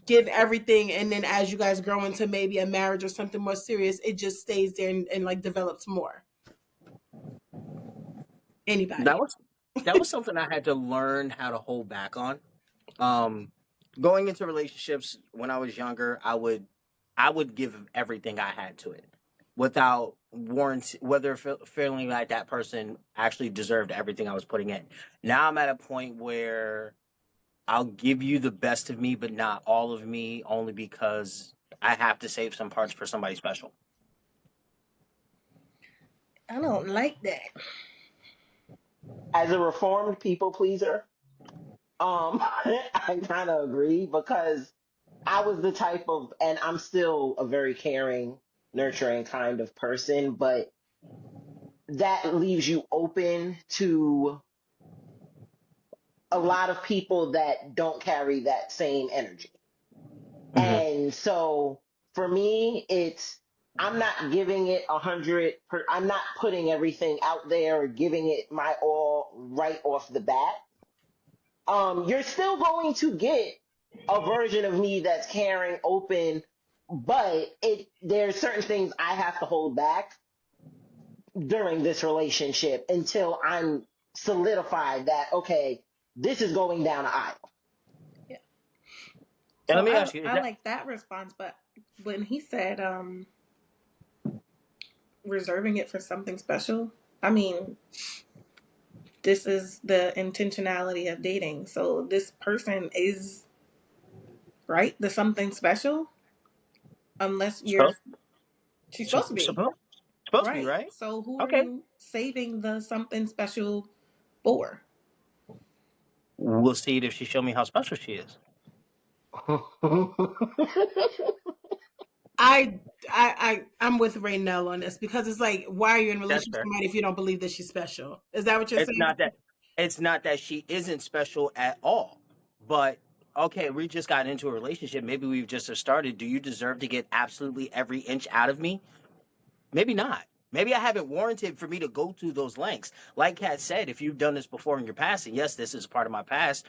give everything and then as you guys grow into maybe a marriage or something more serious, it just stays there and like develops more? That Anybody? was that was something I had to learn how to hold back on. Um, Going into relationships when I was younger, I would give everything I had to it without warrant whether feeling like that person actually deserved everything I was putting in. Now I'm at a point where I'll give you the best of me, but not all of me, only because I have to save some parts for somebody special. I don't like that. As a reformed people pleaser, I kind of agree because I was the type of, and I'm still a very caring, nurturing kind of person, but that leaves you open to a lot of people that don't carry that same energy. Mm-hmm. And so for me, I'm not giving it 100. I'm not putting everything out there or giving it my all right off the bat. You're still going to get a version of me that's caring, open, but there's certain things I have to hold back during this relationship until I'm solidified that okay, this is going down the aisle. Yeah. And So let me ask you, is I that like that response, but when he said reserving it for something special, I mean, this is the intentionality of dating. So this person is right, the something special, unless you're supposed she's supposed to be. supposed supposed to be, Right. right? So who are Okay. you saving the something special for? We'll see it if she show me how special she is. I'm with Raynell on this because it's like, why are you in a That's relationship with fair. somebody if you don't believe that she's special? Is that what you're It's saying? not that it's not that she isn't special at all. But okay, we just got into a relationship. Maybe we've just started. Do you deserve to get absolutely every inch out of me? Maybe not. Maybe I haven't warranted for me to go to those lengths. Like Kat said, if you've done this before in your past, and yes, this is part of my past,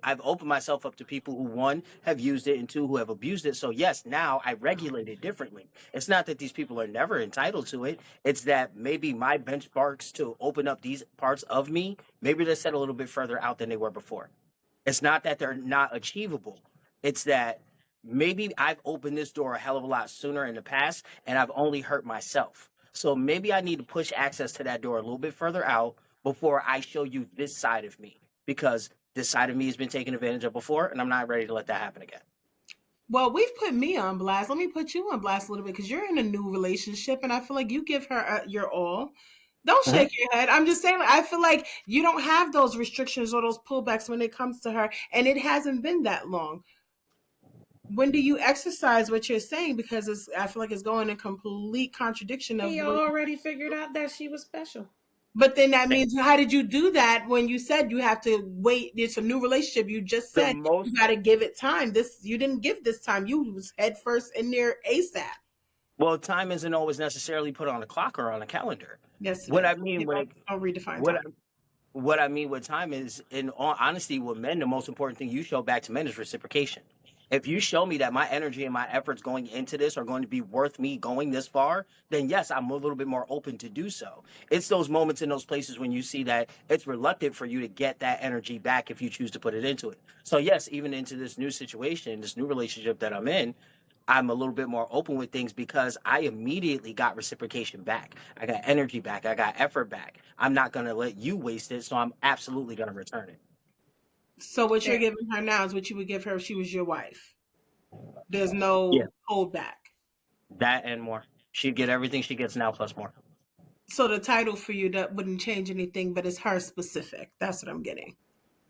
I've opened myself up to people who one have used it and two who have abused it. So yes, now I regulate it differently. It's not that these people are never entitled to it. It's that maybe my benchmarks to open up these parts of me, maybe they're set a little bit further out than they were before. It's not that they're not achievable. It's that maybe I've opened this door a hell of a lot sooner in the past and I've only hurt myself. So maybe I need to push access to that door a little bit further out before I show you this side of me because this side of me has been taken advantage of before and I'm not ready to let that happen again. Well, we've put me on blast. Let me put you on blast a little bit because you're in a new relationship, and I feel like you give her your all. Don't Mhm. shake your head. I'm just saying. I feel like you don't have those restrictions or those pullbacks when it comes to her, and it hasn't been that long. When do you exercise what you're saying? Because I feel like it's going in complete contradiction of He what. already figured out that she was special. But then that means, how did you do that when you said you have to wait? It's a new relationship. You just The said most you got to give it time. This you didn't give this time. You was head first in there ASAP. well, time isn't always necessarily put on a clock or on a calendar. Yes, it What is. I mean You when don't redefine what time. I, what I mean with time is, in all honesty, with men, the most important thing you show back to men is reciprocation. If you show me that my energy and my efforts going into this are going to be worth me going this far, then yes, I'm a little bit more open to do so. It's those moments in those places when you see that it's reluctant for you to get that energy back if you choose to put it into it. So yes, even into this new situation, this new relationship that I'm in, I'm a little bit more open with things because I immediately got reciprocation back. I got energy back. I got effort back. I'm not going to let you waste it. So I'm absolutely going to return it. So what you're There. giving her now is what you would give her if she was your wife. There's Yeah. no holdback. That and more. She'd get everything she gets now plus more. So the title for you that wouldn't change anything, but it's her specific. That's what I'm getting.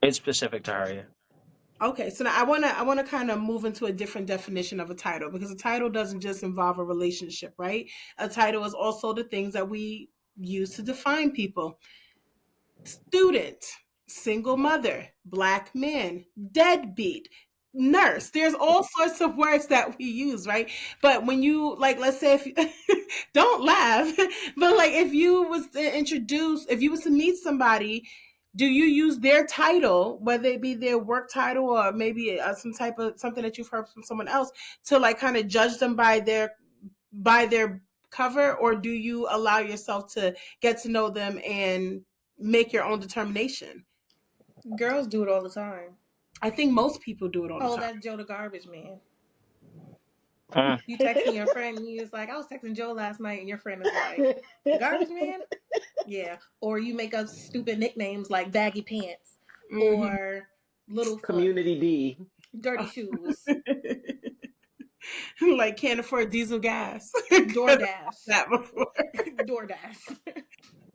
It's specific to her. Yeah. Okay, so now I wanna kind of move into a different definition of a title because a title doesn't just involve a relationship, right? A title is also the things that we use to define people. Student, single mother, black man, deadbeat, nurse. There's all sorts of words that we use, right? But when you like, let's say if you, don't laugh, but like if you was to introduce, if you was to meet somebody, do you use their title, whether it be their work title or maybe some type of something that you've heard from someone else, to like kind of judge them by their cover, or do you allow yourself to get to know them and make your own determination? Girls do it all the time. I think most people do it all the Oh, time. that's Joe the garbage man. Mm. You texting your friend and you was like, I was texting Joe last night and your friend is like, the garbage man? Yeah. Or you make up stupid nicknames like baggy pants Hmm. or little foot, Community D. dirty shoes, Like can't afford diesel gas. DoorDash, That before. DoorDash,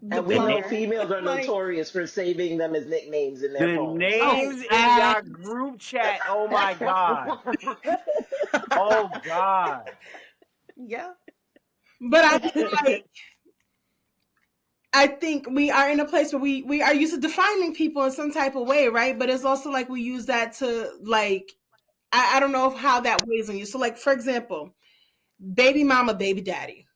the And we The, know na- plumber. females are Like, notorious for saving them as nicknames in their the phones. Oh, names in uh, your group chat. Oh my God. Oh God. yeah. but I think we are in a place where we are used to defining people in some type of way, right? But it's also like we use that to like I don't know how that weighs on you. So like for example, baby mama, baby daddy.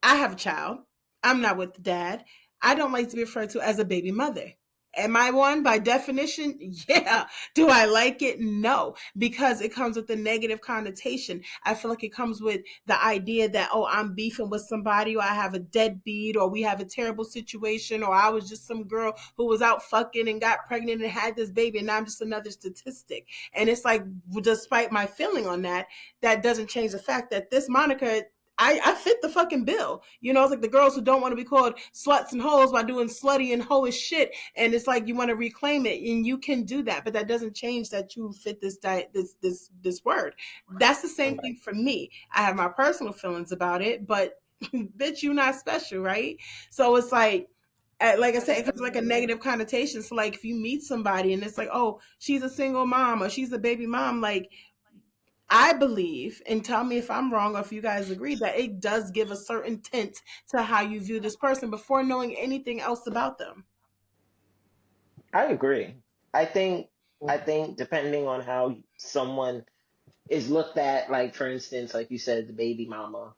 I have a child. I'm not with the dad. I don't like to be referred to as a baby mother. Am I one by definition? Yeah. Do I like it? No, because it comes with a negative connotation. I feel like it comes with the idea that, oh, I'm beefing with somebody, or I have a deadbeat, or we have a terrible situation, or I was just some girl who was out fucking and got pregnant and had this baby, and now I'm just another statistic. And it's like, despite my feeling on that, that doesn't change the fact that this moniker, I fit the fucking bill. You know, it's like the girls who don't want to be called sluts and hoes by doing slutty and hoish shit. And it's like you want to reclaim it, and you can do that, but that doesn't change that you fit this diet, this word. That's the same thing for me. I have my personal feelings about it, but bitch, you not special, right? So it's like I said, it comes like a negative connotation. So like if you meet somebody and it's like, oh, she's a single mom or she's a baby mom, like I believe, and tell me if I'm wrong or if you guys agree, that it does give a certain tint to how you view this person before knowing anything else about them. I agree. I think I think depending on how someone is looked at, like for instance, like you said, the baby mama,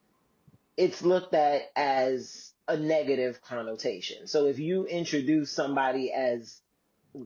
it's looked at as a negative connotation. So if you introduce somebody as,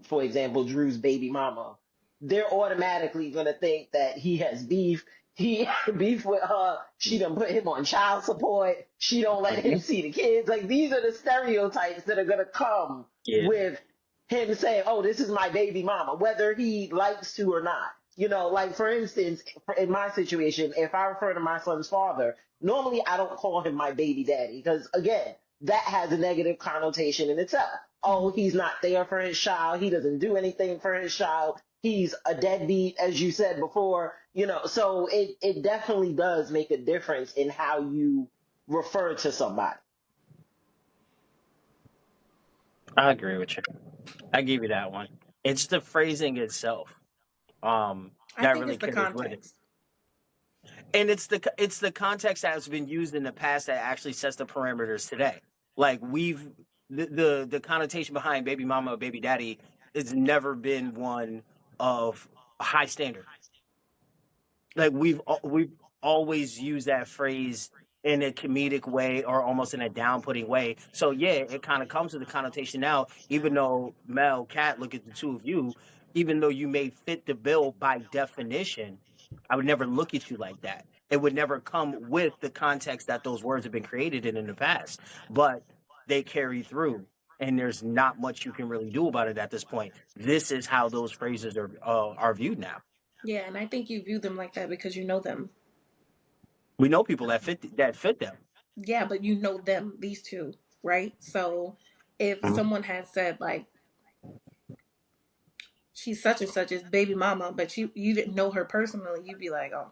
for example, Drew's baby mama, they're automatically gonna think that he has beef. He beef with her. She done put him on child support. She don't let him Mhm. see the kids. Like these are the stereotypes that are gonna come Yeah. with him saying, "Oh, this is my baby mama," whether he likes to or not. You know, like for instance, in my situation, if I refer to my son's father, normally I don't call him my baby daddy because again, that has a negative connotation in itself. Oh, he's not there for his child. He doesn't do anything for his child. He's a deadbeat, as you said before. You know, so it definitely does make a difference in how you refer to somebody. I agree with you. I give you that one. It's the phrasing itself I that think really it's the carries with it. context. And it's the context that has been used in the past that actually sets the parameters today. Like the connotation behind baby mama or baby daddy has never been one of a high standard. Like we've always used that phrase in a comedic way or almost in a down-putting way. So yeah, it kind of comes with the connotation now. Even though Mel, Cat, look at the two of you. Even though you may fit the bill by definition, I would never look at you like that. It would never come with the context that those words have been created in the past. But they carry through, and there's not much you can really do about it at this point. This is how those phrases are viewed now. Yeah, and I think you view them like that because you know them. We know people that fit them. Yeah, but you know them, these two, right? So if Mhm. someone had said like she's such and such as baby mama, but you didn't know her personally, you'd be like, oh,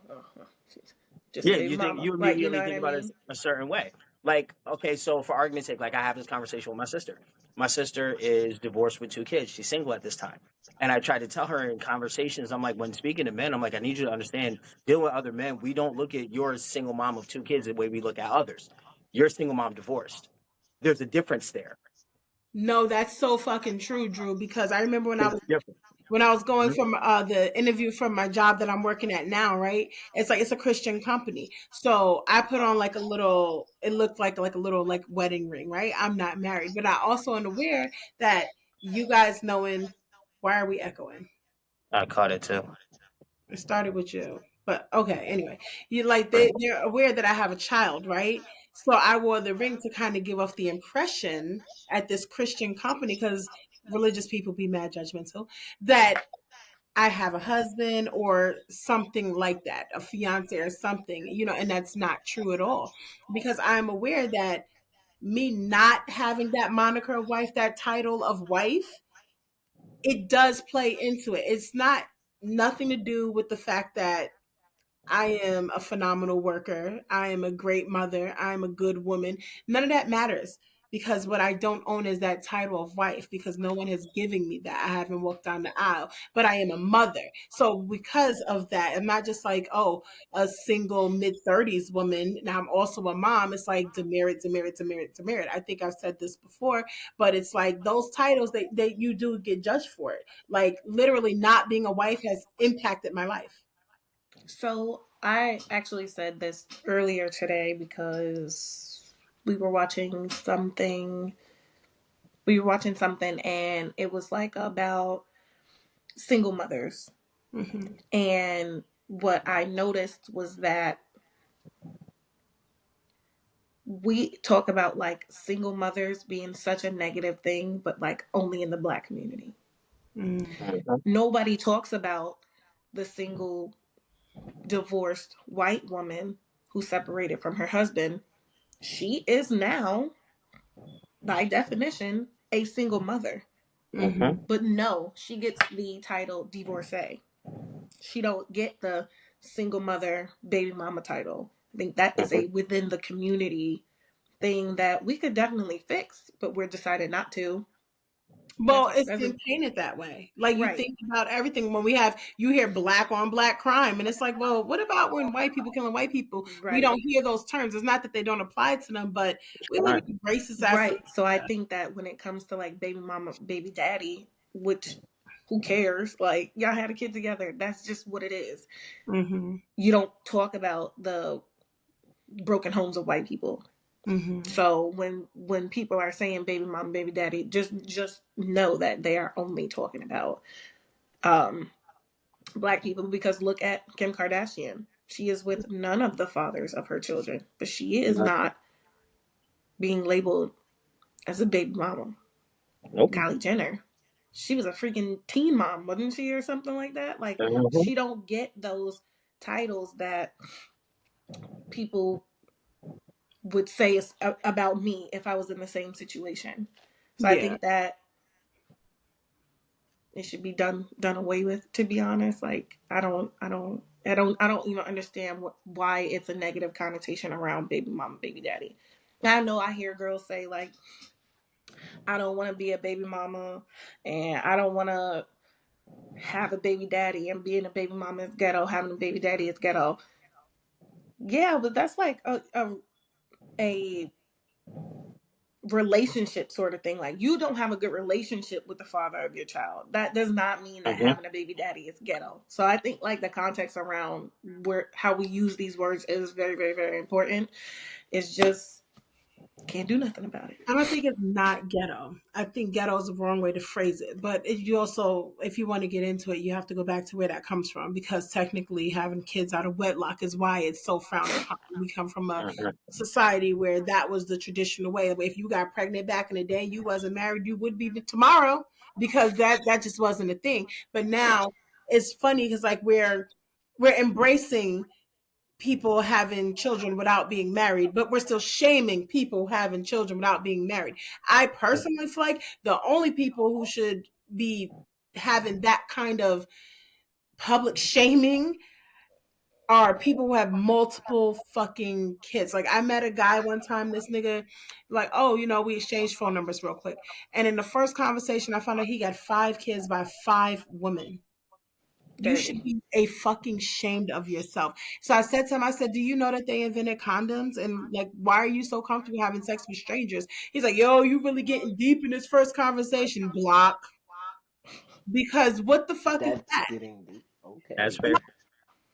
she's just a Yeah, baby mama, you like you know immediately what think I about it mean? a certain way. Like, okay, so for argument's sake, like I have this conversation with my sister. My sister is divorced with two kids. She's single at this time. And I try to tell her in conversations, I'm like, when speaking to men, I'm like, I need you to understand, dealing with other men, we don't look at your single mom of two kids the way we look at others. You're a single mom divorced. There's a difference there. No, that's so fucking true, Drew. Because I remember There's a difference. when I was going Mhm. from the interview from my job that I'm working at now, right? It's like it's a Christian company, so I put on like a little. It looked like a little like wedding ring, right? I'm not married, but I also am aware that you guys knowing. Why are we echoing? I caught it too. It started with you. But okay, anyway, you like they're aware that I have a child, right? So I wore the ring to kind of give off the impression at this Christian company because religious people be mad judgmental that I have a husband or something like that, a fiance or something, and that's not true at all because I'm aware that me not having that moniker of wife, that title of wife, it does play into it. It's not nothing to do with the fact that I am a phenomenal worker. I am a great mother. I am a good woman. None of that matters because what I don't own is that title of wife because no one has given me that. I haven't walked down the aisle, but I am a mother. So because of that, I'm not just like, oh, a single mid-30s woman. Now I'm also a mom. It's like demerit, demerit, demerit, demerit. I think I've said this before, but it's like those titles that you do get judged for it. Like literally not being a wife has impacted my life. So I actually said this earlier today because we were watching something we were watching something and it was like about single mothers. Mm-hmm. And what I noticed was that we talk about like single mothers being such a negative thing, but like only in the Black community. Mm-hmm. Mhm. Nobody talks about the single divorced white woman who separated from her husband. She is now, by definition, a single mother. Mm-hmm. But no, she gets the title divorcee. She don't get the single mother baby mama title. I think that is Mhm. a within the community thing that we could definitely fix, but we're decided not to. Well, it's That's a been painted that way. Like you right, think about everything when you hear black on black crime, and it's like, well, what about when white people killing white people? We right, don't hear those terms. It's not that they don't apply to them, but we live Right. in a racist ass. right. So I think that when it comes to like baby mama, baby daddy, which who cares? Like y'all had a kid together. That's just what it is. Mm-hmm. You don't talk about the broken homes of white people. Mm-hmm. So when people are saying baby mom, baby daddy, just know that they are only talking about um black people, because look at Kim Kardashian. She is with none of the fathers of her children, but she is Mhm. not being labeled as a baby mama. Nope. Kylie Jenner, she was a freaking teen mom, wasn't she, or something like that? Like Mhm. she don't get those titles that people would say is about me if I was in the same situation. So I Yeah, think that it should be done away with. To be honest, like I don't even understand why it's a negative connotation around baby mama, baby daddy. I know I hear girls say like, I don't want to be a baby mama, and I don't want to have a baby daddy, and being a baby mama is ghetto, having a baby daddy is ghetto. Yeah, but that's like a relationship sort of thing. Like you don't have a good relationship with the father of your child. That does not mean that Mhm. having a baby daddy is ghetto. So I think like the context around where how we use these words is very, very, very important. It's just can't do nothing about it. I don't think it's not ghetto. I think ghetto is the wrong way to phrase it. But if you also, if you want to get into it, you have to go back to where that comes from because technically having kids out of wedlock is why it's so frowned upon. We come from a Mhm. society where that was the traditional way. If you got pregnant back in the day, you wasn't married, you would be tomorrow because that just wasn't a thing. But now it's funny because like we're embracing people having children without being married, but we're still shaming people having children without being married. I personally feel like the only people who should be having that kind of public shaming are people who have multiple fucking kids. Like I met a guy one time, this nigga, like, oh, we exchanged phone numbers real quick. And in the first conversation, I found out he got 5 kids by 5 women. You should Dirty. be a fucking shamed of yourself. So I said to him, I said, do you know that they invented condoms? And like, why are you so comfortable having sex with strangers? He's like, yo, you really getting deep in this first conversation, block. Because what the fuck is That's that? getting deep. That's Okay. fair.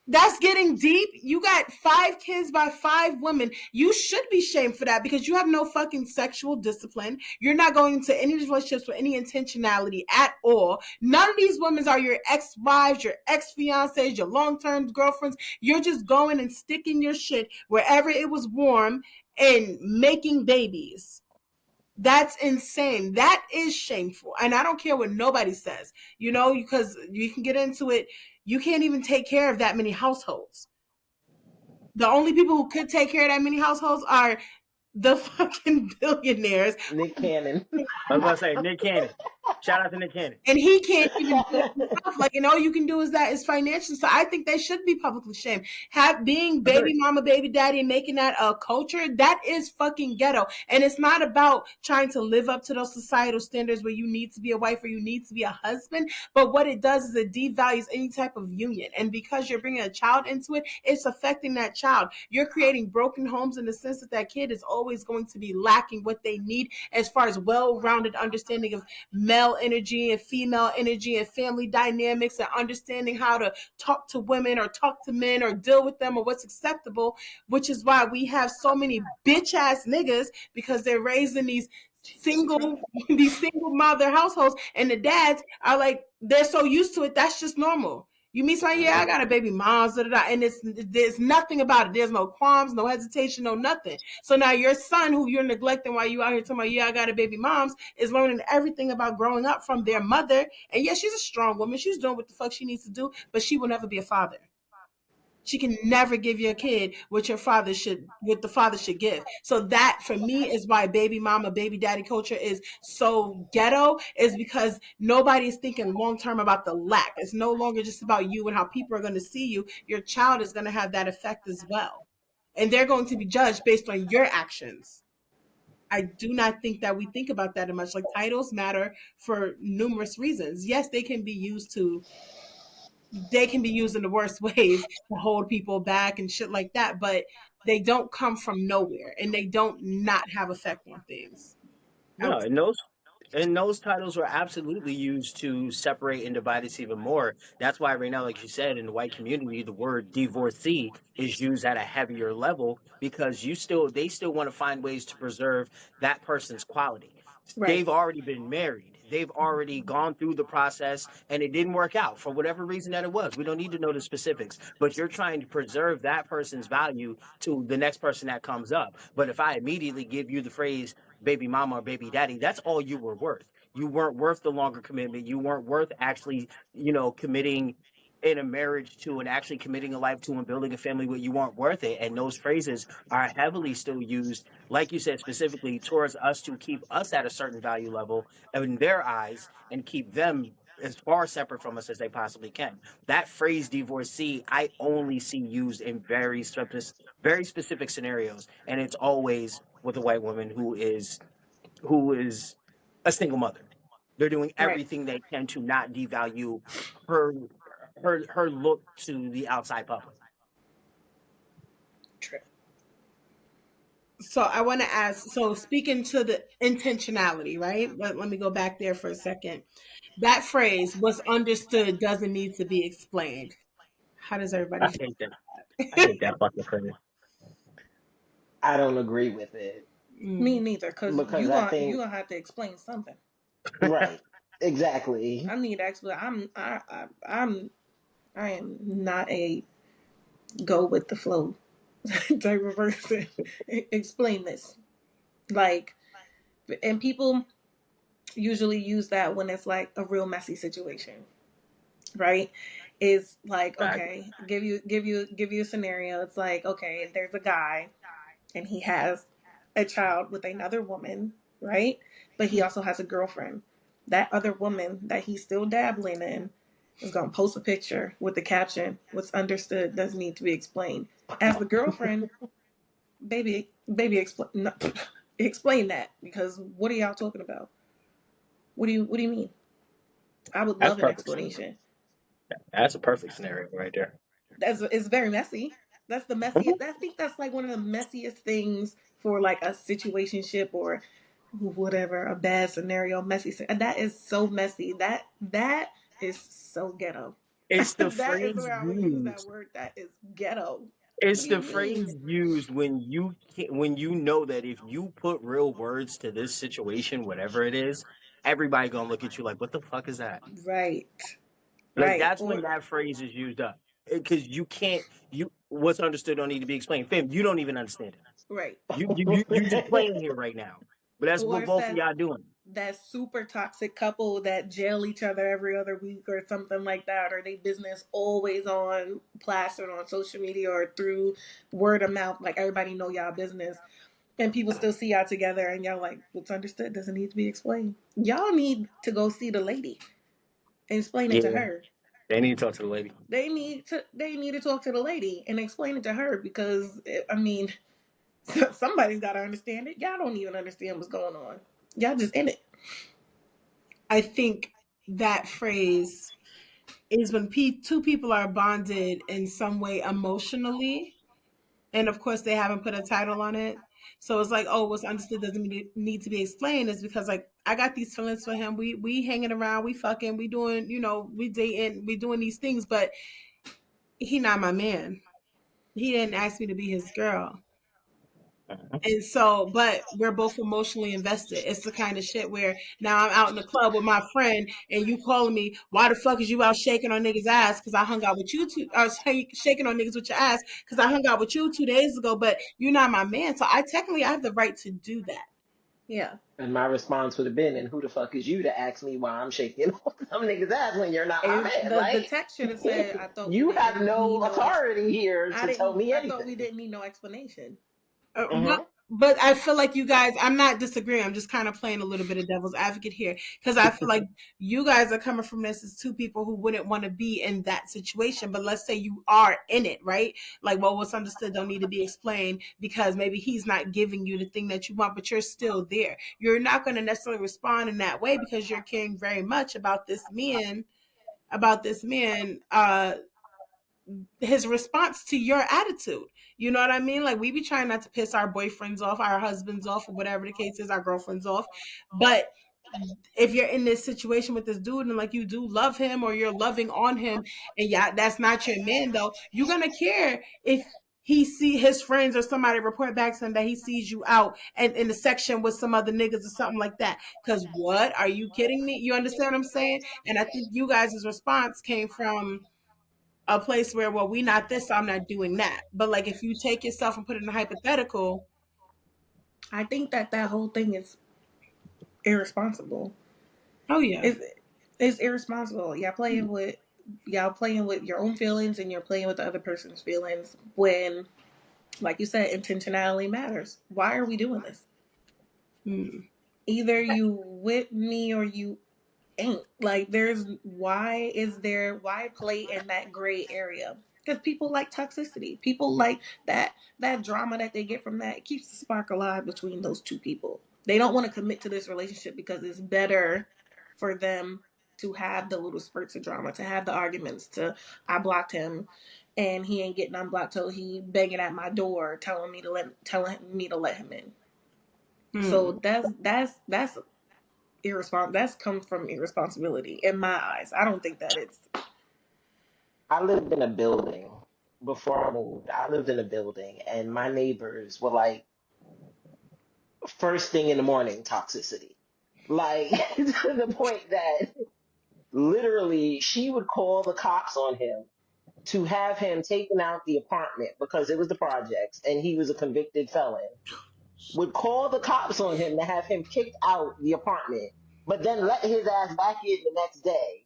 That's getting deep. You got 5 kids by 5 women. You should be shamed for that because you have no fucking sexual discipline. You're not going into any relationships with any intentionality at all. None of these women are your ex-wives, your ex-fiancés, your long-term girlfriends. You're just going and sticking your shit wherever it was warm and making babies. That's insane. That is shameful. And I don't care what nobody says, because you can get into it. You can't even take care of that many households. The only people who could take care of that many households are the fucking billionaires. Nick Cannon. I was about to say Nick Cannon. Shout out to Nick Cannon. And he can't even do it himself. Like, and all you can do is financial. So I think they should be publicly shamed. Being baby Agree. mama, baby daddy, and making that a culture, that is fucking ghetto. And it's not about trying to live up to those societal standards where you need to be a wife or you need to be a husband. But what it does is it devalues any type of union. And because you're bringing a child into it, it's affecting that child. You're creating broken homes in the sense that that kid is always going to be lacking what they need as far as well-rounded understanding of male energy and female energy and family dynamics and understanding how to talk to women or talk to men or deal with them or what's acceptable, which is why we have so many bitch ass niggas because they're raising these single these single mother households, and the dads are like, they're so used to it, that's just normal. You meet somebody, yeah, I got a baby mom, da, da, da, and there's nothing about it. There's no qualms, no hesitation, no nothing. So now your son, who you're neglecting while you out here talking about, yeah, I got a baby moms, is learning everything about growing up from their mother. And yeah, she's a strong woman. She's doing what the fuck she needs to do, but she will never be a father. She can never give your kid what the father should give. So that for me is why baby mama, baby daddy culture is so ghetto, is because nobody is thinking long term about the lack. It's no longer just about you and how people are going to see you. Your child is going to have that effect as well. And they're going to be judged based on your actions. I do not think that we think about that much. Like, titles matter for numerous reasons. Yes, they can be used in the worst ways to hold people back and shit like that, but they don't come from nowhere, and they don't not have effect on things. I No, would and those titles were absolutely used to separate and divide us even more. That's why right now, like you said, in the white community, the word divorcee is used at a heavier level because they still want to find ways to preserve that person's quality. Right. They've already been married. They've already gone through the process and it didn't work out for whatever reason that it was. We don't need to know the specifics, but you're trying to preserve that person's value to the next person that comes up. But if I immediately give you the phrase baby mama or baby daddy, that's all you were worth. You weren't worth the longer commitment. You weren't worth actually, committing in a marriage to and actually committing a life to and building a family where you weren't worth it. And those phrases are heavily still used, like you said, specifically towards us to keep us at a certain value level in their eyes and keep them as far separate from us as they possibly can. That phrase divorcee, I only see used in very specific scenarios, and it's always with a white woman who is a single mother. They're doing Right. everything they can to not devalue her her look to the outside public. True. So I want to ask, so speaking to the intentionality, right? Let me go back there for a second. That phrase, "what's understood doesn't need to be explained." How does I everybody feel hate that. I about hate that fucking phrase. I don't agree with it Me that? neither, because because I you think, gonna have to explain something. right, exactly. I need explanation. I am not a go with the flow type of person. Explain this. Like, and people usually use that when it's like a real messy situation, right? Is like, Fact. okay, give you a scenario. It's like, okay, there's a guy and he has a child with another woman, right? But he also has a girlfriend. That other woman that he's still dabbling in is going to post a picture with the caption, "What's understood doesn't need to be explained." As the girlfriend, baby, explain, no, explain that, because what are y'all talking about? What do you mean? I would That's love an perfect. explanation. That's a perfect scenario right there. That's It's very messy. That's the messiest. I think that's like one of the messiest things for like a situationship or whatever, a bad scenario, messy. And that is so messy. That is so ghetto. It's the That is phrase where I would use that used. word. That is ghetto. What It's do the you mean? phrase used when you know that if you put real words to this situation, whatever it is, everybody gonna look at you like, "What the fuck is that?" Right. Like Right. that's when that phrase is used up because you can't. You what's understood don't need to be explained. Fam, you don't even understand it. Right. You just playing here right now. But that's Or what it's both of y'all doing. that super toxic couple that jail each other every other week or something like that, or they business always on plastered on social media or through word of mouth, like everybody know y'all business, and people still see y'all together, and y'all like, what's understood doesn't need to be explained. Y'all need to go see the lady and explain it to Yeah, her. they need to talk to the lady. They need to talk to the lady and explain it to her, because I mean, somebody's got to understand it. Y'all don't even understand what's going on. Y'all just in it. I think that phrase is when two people are bonded in some way emotionally, and of course they haven't put a title on it. So it's like, oh, what's understood doesn't need to be explained, is because like I got these feelings for him. We hanging around, we fucking, we doing, we dating, we doing these things, but he not my man. He didn't ask me to be his girl. Mhm. And so, but we're both emotionally invested. It's the kind of shit where now I'm out in the club with my friend and you calling me, why the fuck is you out shaking on niggas' ass? Because I hung out with you two, I was shaking on niggas with your ass because I hung out with you 2 days ago, but you're not my man. So I have the right to do that. Yeah. And my response would have been, and who the fuck is you to ask me why I'm shaking some niggas' ass when you're not my It, man? the Like, text should have said, "I thought we you have didn't no need no authority here I to tell didn't. me I thought we anything. didn't need no explanation." But, Hmm. but I feel like you guys, I'm not disagreeing. I'm just kind of playing a little bit of devil's advocate here because I feel like you guys are coming from this as two people who wouldn't want to be in that situation. But let's say you are in it, right? Like, well, what's understood don't need to be explained because maybe he's not giving you the thing that you want, but you're still there. You're not going to necessarily respond in that way because you're caring very much about this man, his response to your attitude. You know what I mean? Like we be trying not to piss our boyfriends off, our husbands off, or whatever the case is, our girlfriends off. But if you're in this situation with this dude and like you do love him or you're loving on him and yeah, that's not your man though, you're gonna care if he see his friends or somebody report back to him that he sees you out and in the section with some other niggas or something like that. Cause what? Are you kidding me? You understand what I'm saying? And I think you guys' response came from a place where, well, we not this, so I'm not doing that. But like if you take yourself and put it in a hypothetical, I think that whole thing is irresponsible. oh yeah. It's it's irresponsible. Y'all playing with your own feelings and you're playing with the other person's feelings when, like you said, intentionality matters. Why are we doing this? Hmm. Either you with me or you ain't. Like there's why play in that gray area? Because people like toxicity. People like that drama that they get from that. It keeps the spark alive between those two people. They don't want to commit to this relationship because it's better for them to have the little spurts of drama, to have the arguments, to I blocked him and he ain't getting unblocked till he banging at my door telling me to let him in. So Hmm. that's That's comes from irresponsibility in my eyes. I don't think that it's I lived in a building before I moved. I lived in a building, and my neighbors were like, first thing in the morning, toxicity. Like, to the point that literally she would call the cops on him to have him taken out the apartment because it was the projects and he was a convicted felon. Would call the cops on him to have him kicked out the apartment, but then let his ass back in the next day.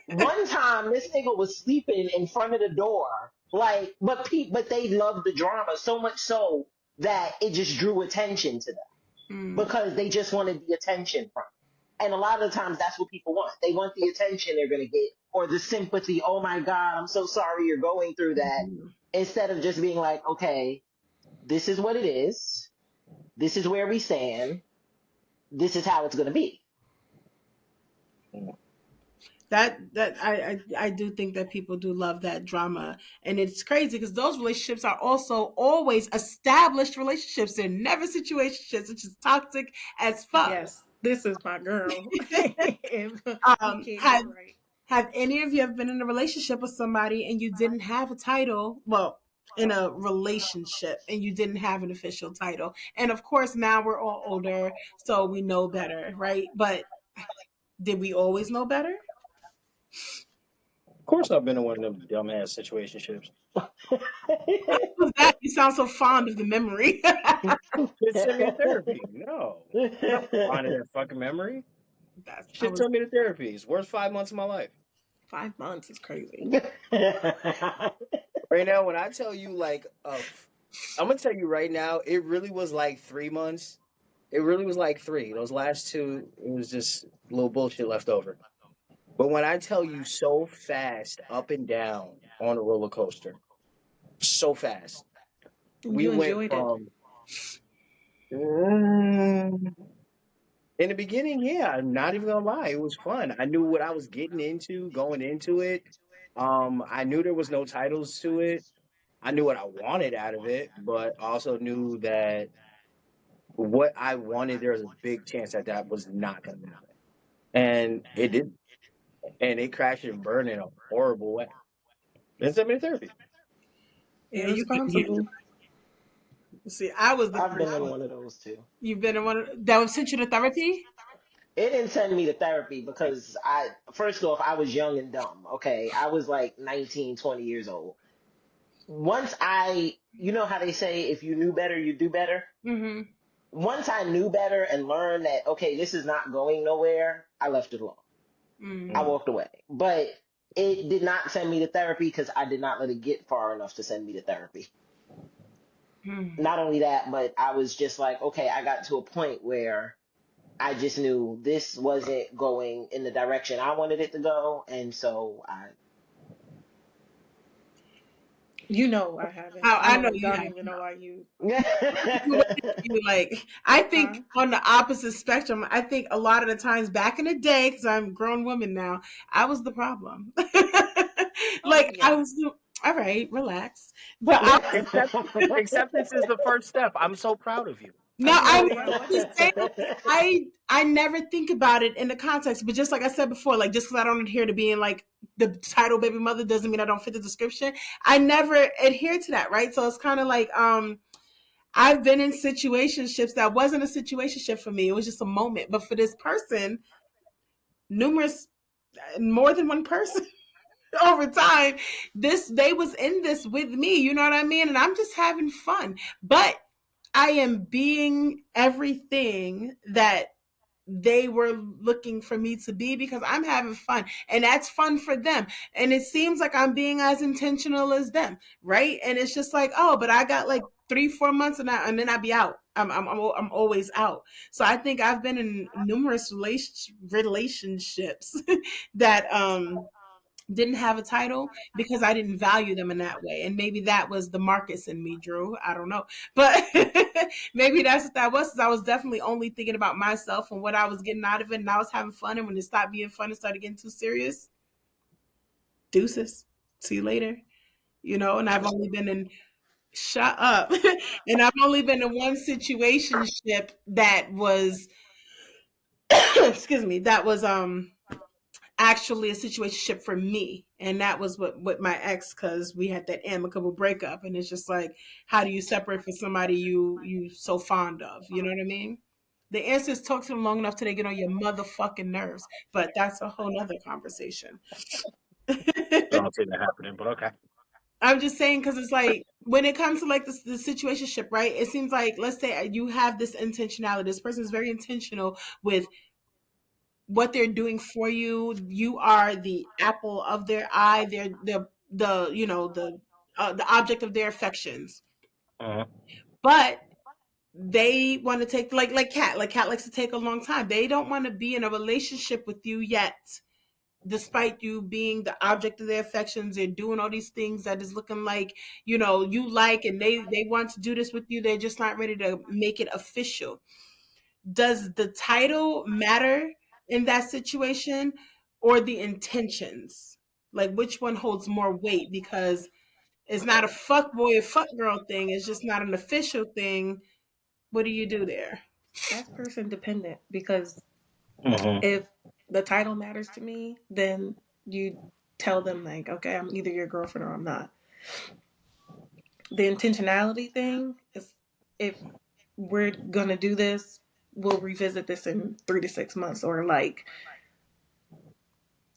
One time, this nigga was sleeping in front of the door, like, but they loved the drama so much so that it just drew attention to them Hmm. because they just wanted the attention from it. And a lot of the times, that's what people want. They want the attention they're gonna get or the sympathy. Oh my god, I'm so sorry you're going through that. Instead of just being like, okay, this is what it is. This is where we stand. This is how it's gonna be. I do think that people do love that drama, and it's crazy because those relationships are also always established relationships. They're never situationships, which is toxic as fuck. yes, this is my girl. If we can't Have get right. any of you ever been in a relationship with somebody and you didn't have a title? Well, in a relationship and you didn't have an official title. And of course, now we're all older, so we know better, right? But did we always know better? Of course, I've been in one of them dumbass situationships. Was that you sound so fond of the memory? Shit sent me to therapy. No, I'm not fond of that fucking memory. That's I Shit was took me to therapy. It's worst 5 months of my life. 5 months is crazy. Right now, when I tell you, I'm gonna tell you right now, it really was like 3 months. It really was like three. Those last two, it was just a little bullshit left over. But when I tell you so fast, up and down on a roller coaster, so fast. We You went enjoyed it. from mm, in the beginning, yeah, I'm not even gonna lie, it was fun. I knew what I was getting into going into it. I knew there was no titles to it. I knew what I wanted out of it, but also knew that what I wanted, there was a big chance that that was not going to happen. And it did. And it crashed and burned in a horrible way. Then sent me to therapy. yeah, you can hear Irresponsible. See, I was the I've been in person. one of those too. You've been in one that was sent you to therapy? It didn't send me to therapy because first off, I was young and dumb. Okay. I was like 19, 20 years old. Once you know how they say, if you knew better, you do better? Mm-hmm. Once I knew better and learned that, okay, this is not going nowhere, I left it alone. I Mm-hmm. walked away. But it did not send me to therapy because I did not let it get far enough to send me to therapy. Not only that, but I was just like, okay, I got to a point where I just knew this wasn't going in the direction I wanted it to go. And so You know I haven't. I know you I don't have. even know why you. You look at you like I think Huh? on the opposite spectrum. I think a lot of the times back in the day, because I'm a grown woman now, I was the problem. Oh Like I yeah. was the all right, relax. But I Acceptance is the first step. I'm so proud of you. no, I'm I so No, know yeah, proud what of what you. you're the saying. I never think about it in the context, but just like I said before, like just because I don't adhere to being like the title baby mother doesn't mean I don't fit the description. I never adhere to that, right? So it's kind of like I've been in situationships that wasn't a situationship for me. It was just a moment. But for this person, numerous, more than one person over time, they was in this with me. You know what I mean? And I'm just having fun. But I am being everything that they were looking for me to be because I'm having fun and that's fun for them. And it seems like I'm being as intentional as them, right? And it's just like, oh, but I got like 3-4 months and then I be out. I'm always out. So I think I've been in numerous relationships that didn't have a title because I didn't value them in that way. And maybe that was the Marcus in me, Drew. I don't know. But maybe that's what that was. I was definitely only thinking about myself and what I was getting out of it. And I was having fun. And when it stopped being fun and started getting too serious, deuces. See you later. You know, and I've only been in shut up. And I've only been in one situationship that was excuse me, that was actually a situationship for me, and that was what with my ex, because we had that amicable breakup, and it's just like, how do you separate from somebody you so fond of? You know what I mean? The answer is talk to them long enough till they get on your motherfucking nerves, but that's a whole nother conversation. I don't see that happening, but okay. I'm just saying because it's like when it comes to like the situationship, right? It seems like let's say you have this intentionality. This person is very intentional with what they're doing for you. You are the apple of their eye. They're the you know the object of their affections. Uh-huh. But they want to take Cat likes to take a long time. They don't want to be in a relationship with you yet, despite you being the object of their affections and doing all these things that is looking like you like, and they want to do this with you. They're just not ready to make it official. Does the title matter in that situation, or the intentions? Like which one holds more weight? Because it's not a fuck boy or fuck girl thing. It's just not an official thing. What do you do there? That's person dependent because Uh-huh. if the title matters to me, then you tell them like, okay, I'm either your girlfriend or I'm not. The intentionality thing is if we're gonna do this, we'll revisit this in 3 to 6 months, or like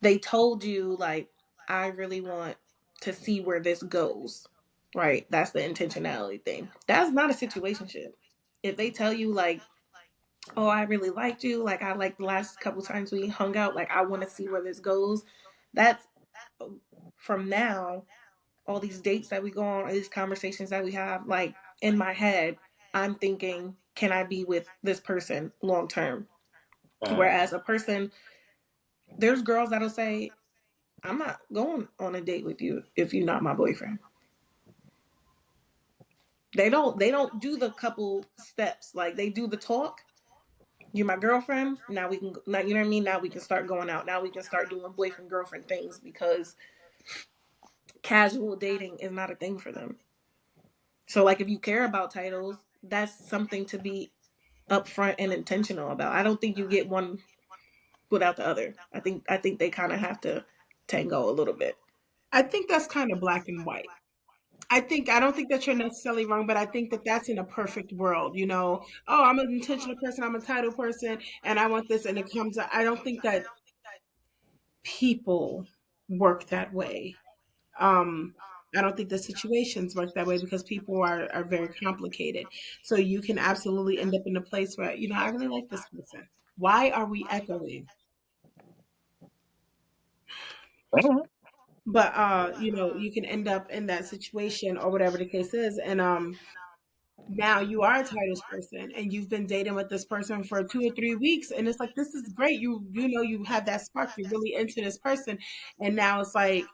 they told you like I really want to see where this goes. Right? That's the intentionality thing. That's not a situationship. If they tell you like, oh, I really liked you, like I like the last couple times we hung out, like I want to see where this goes. That's from now, all these dates that we go on, all these conversations that we have, like in my head, I'm thinking, can I be with this person long term? Uh-huh. Whereas a person, there's girls that'll say, I'm not going on a date with you if you're not my boyfriend. They don't do the couple steps. Like they do the talk. You're my girlfriend. Now we can now, you know what I mean? Now we can start going out. Now we can start doing boyfriend girlfriend things because casual dating is not a thing for them. So like if you care about titles, that's something to be upfront and intentional about. I don't think you get one without the other. I think they kind of have to tango a little bit. I think that's kind of black and white. I don't think that you're necessarily wrong, but I think that that's in a perfect world, you know. Oh, I'm an intentional person, I'm a title person, and I want this, and it comes. I don't think that people work that way. Um, I don't think the situations work that way because people are very complicated. So you can absolutely end up in a place where, you know, I really like this person. Why are we echoing? Mhm. But you know, you can end up in that situation or whatever the case is, and now you are a titles person and you've been dating with this person for 2 or 3 weeks, and it's like this is great. You know you have that spark. You're really into this person, and now it's like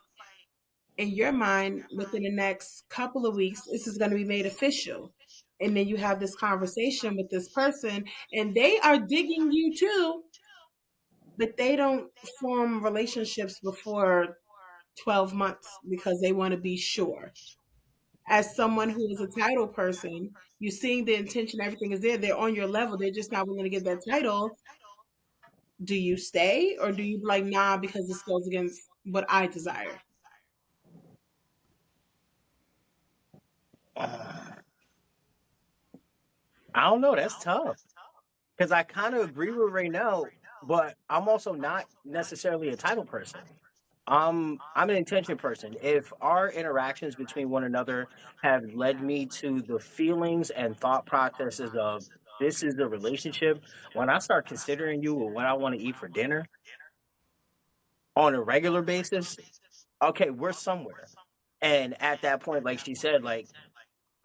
in your mind within the next couple of weeks this is going to be made official, and then you have this conversation with this person and they are digging you too, but they don't form relationships before 12 months because they want to be sure. As someone who is a title person, you're seeing the intention, everything is there, they're on your level, they're just not willing to get that title. Do you stay or do you be like, nah, because this goes against what I desire? Uh, I don't know. That's tough because I kind of agree with Ray now, but I'm also not necessarily a title person. I'm an intention person. If our interactions between one another have led me to the feelings and thought processes of this is the relationship, when I start considering you or what I want to eat for dinner on a regular basis, okay, we're somewhere. And at that point, like she said, like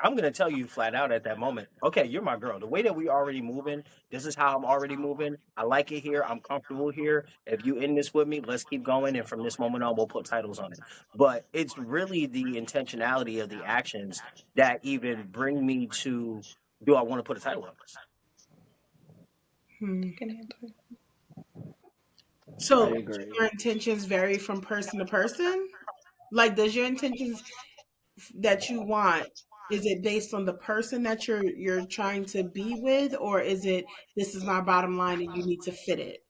I'm gonna tell you flat out at that moment, okay, you're my girl. The way that we already moving, this is how I'm already moving. I like it here. I'm comfortable here. If you in this with me, let's keep going. And from this moment on, we'll put titles on it. But it's really the intentionality of the actions that even bring me to do I want to put a title on this? Hmm. Can answer. I So do agree. your intentions vary from person to person? Like, does your intentions that you want, is it based on the person that you're trying to be with, or is it this is my bottom line and you need to fit it?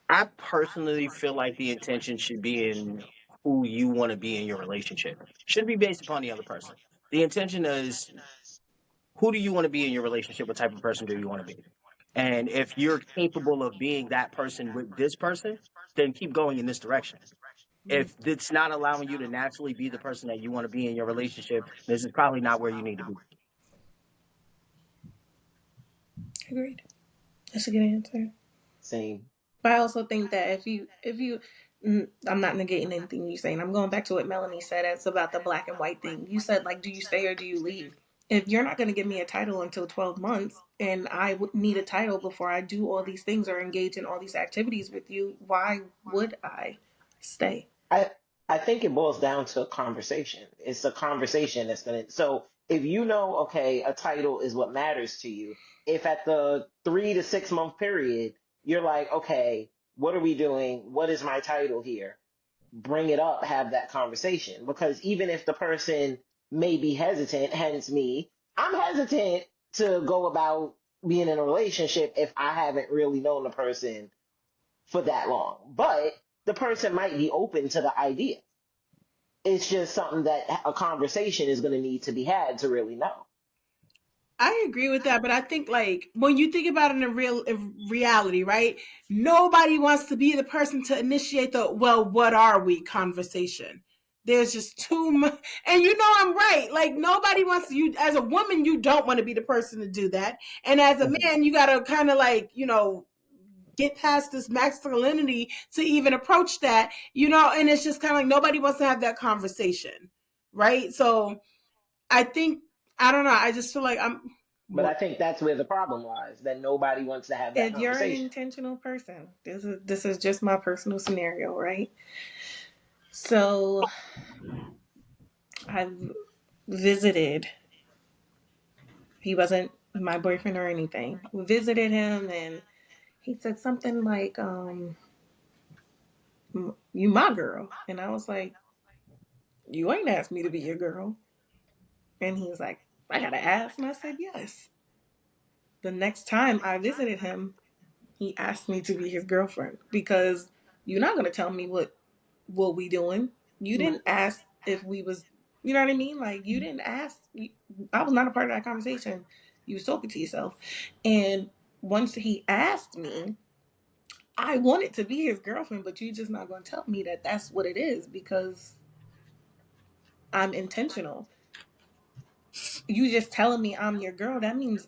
I personally feel like the intention should be in who you want to be in your relationship. Should be based upon the other person. The intention is who do you want to be in your relationship? What type of person do you want to be? And if you're capable of being that person with this person, then keep going in this direction. Hmm. If it's not allowing you to naturally be the person that you want to be in your relationship, this is probably not where you need to be. Agreed. That's a good answer. Same. But I also think that if you I'm not negating anything you're saying. I'm going back to what Melanie said. It's about the black and white thing. You said like, do you stay or do you leave? If you're not going to give me a title until 12 months, and I would need a title before I do all these things or engage in all these activities with you, why would I stay? I I think it boils down to a conversation. It's a conversation that's gonna. So if you know, okay, a title is what matters to you. If at the 3 to 6 month period you're like, okay, what are we doing? What is my title here? Bring it up, have that conversation. Because even if the person may be hesitant, hence me, I'm hesitant to go about being in a relationship if I haven't really known the person for that long. But the person might be open to the idea. It's just something that a conversation is going to need to be had to really know. I agree with that, but I think like when you think about it in reality, right? Nobody wants to be the person to initiate the well, what are we conversation. There's just too much, and you know I'm right. Like nobody wants you as a woman. You don't want to be the person to do that, and as a Mhm. man, you got to kind of like get past this masculinity to even approach that. And it's just kind of like nobody wants to have that conversation, right? So I think I don't know. I just feel like I'm But what. I think that's where the problem lies, that nobody wants to have that If you're an conversation. intentional person, this is just my personal scenario, right? So I've visited. He wasn't my boyfriend or anything. We visited him, and he said something like, "You my girl," and I was like, "You ain't asked me to be your girl." And he was like, "I gotta ask," and I said, "Yes." The next time I visited him, he asked me to be his girlfriend because you're not gonna tell me what we doing. You didn't ask if we was. You know what I mean? Like, you didn't ask. I was not a part of that conversation. You was talking to yourself. And once he asked me, I wanted to be his girlfriend, but you're just not going to tell me that that's what it is because I'm intentional. You just telling me I'm your girl, that means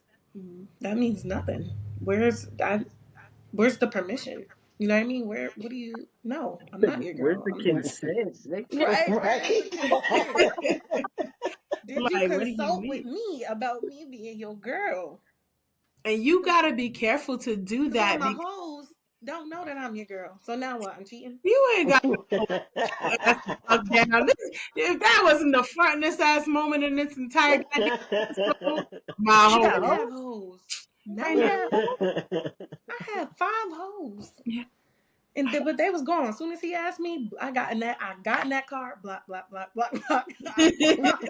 nothing. Where's the permission? You know what I mean? What do you? No, I'm not your Where's girl. the I'm consent? right. Where is the Right? consent? Did you Like, what do you consult with mean? me about me being your girl? And you gotta be careful to do Because all that my because hoes don't know that I'm your girl. So now what? I'm cheating. you ain't got no ass to fuck down. If that wasn't the frontest ass moment in this entire goddamn episode, my She I got didn't whole have hoes? hoes. I know. Melanie had hoes. I had 5 hoes. Yeah. But they was gone. As soon as he asked me, I got in that car. Block, block, block, block, block. I promise.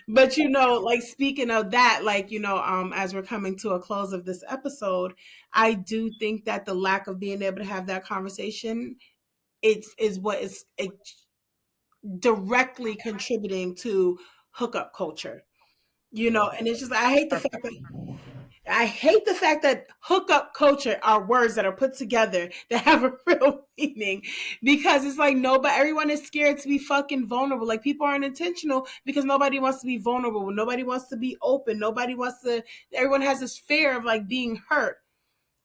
But like speaking of that, like, as we're coming to a close of this episode, I do think that the lack of being able to have that conversation is what is directly contributing to hookup culture. And it's just I hate the fact that hookup culture are words that are put together that have a real meaning, because it's like nobody, everyone is scared to be fucking vulnerable. Like, people aren't intentional because nobody wants to be vulnerable. Nobody wants to be open. Everyone has this fear of like being hurt.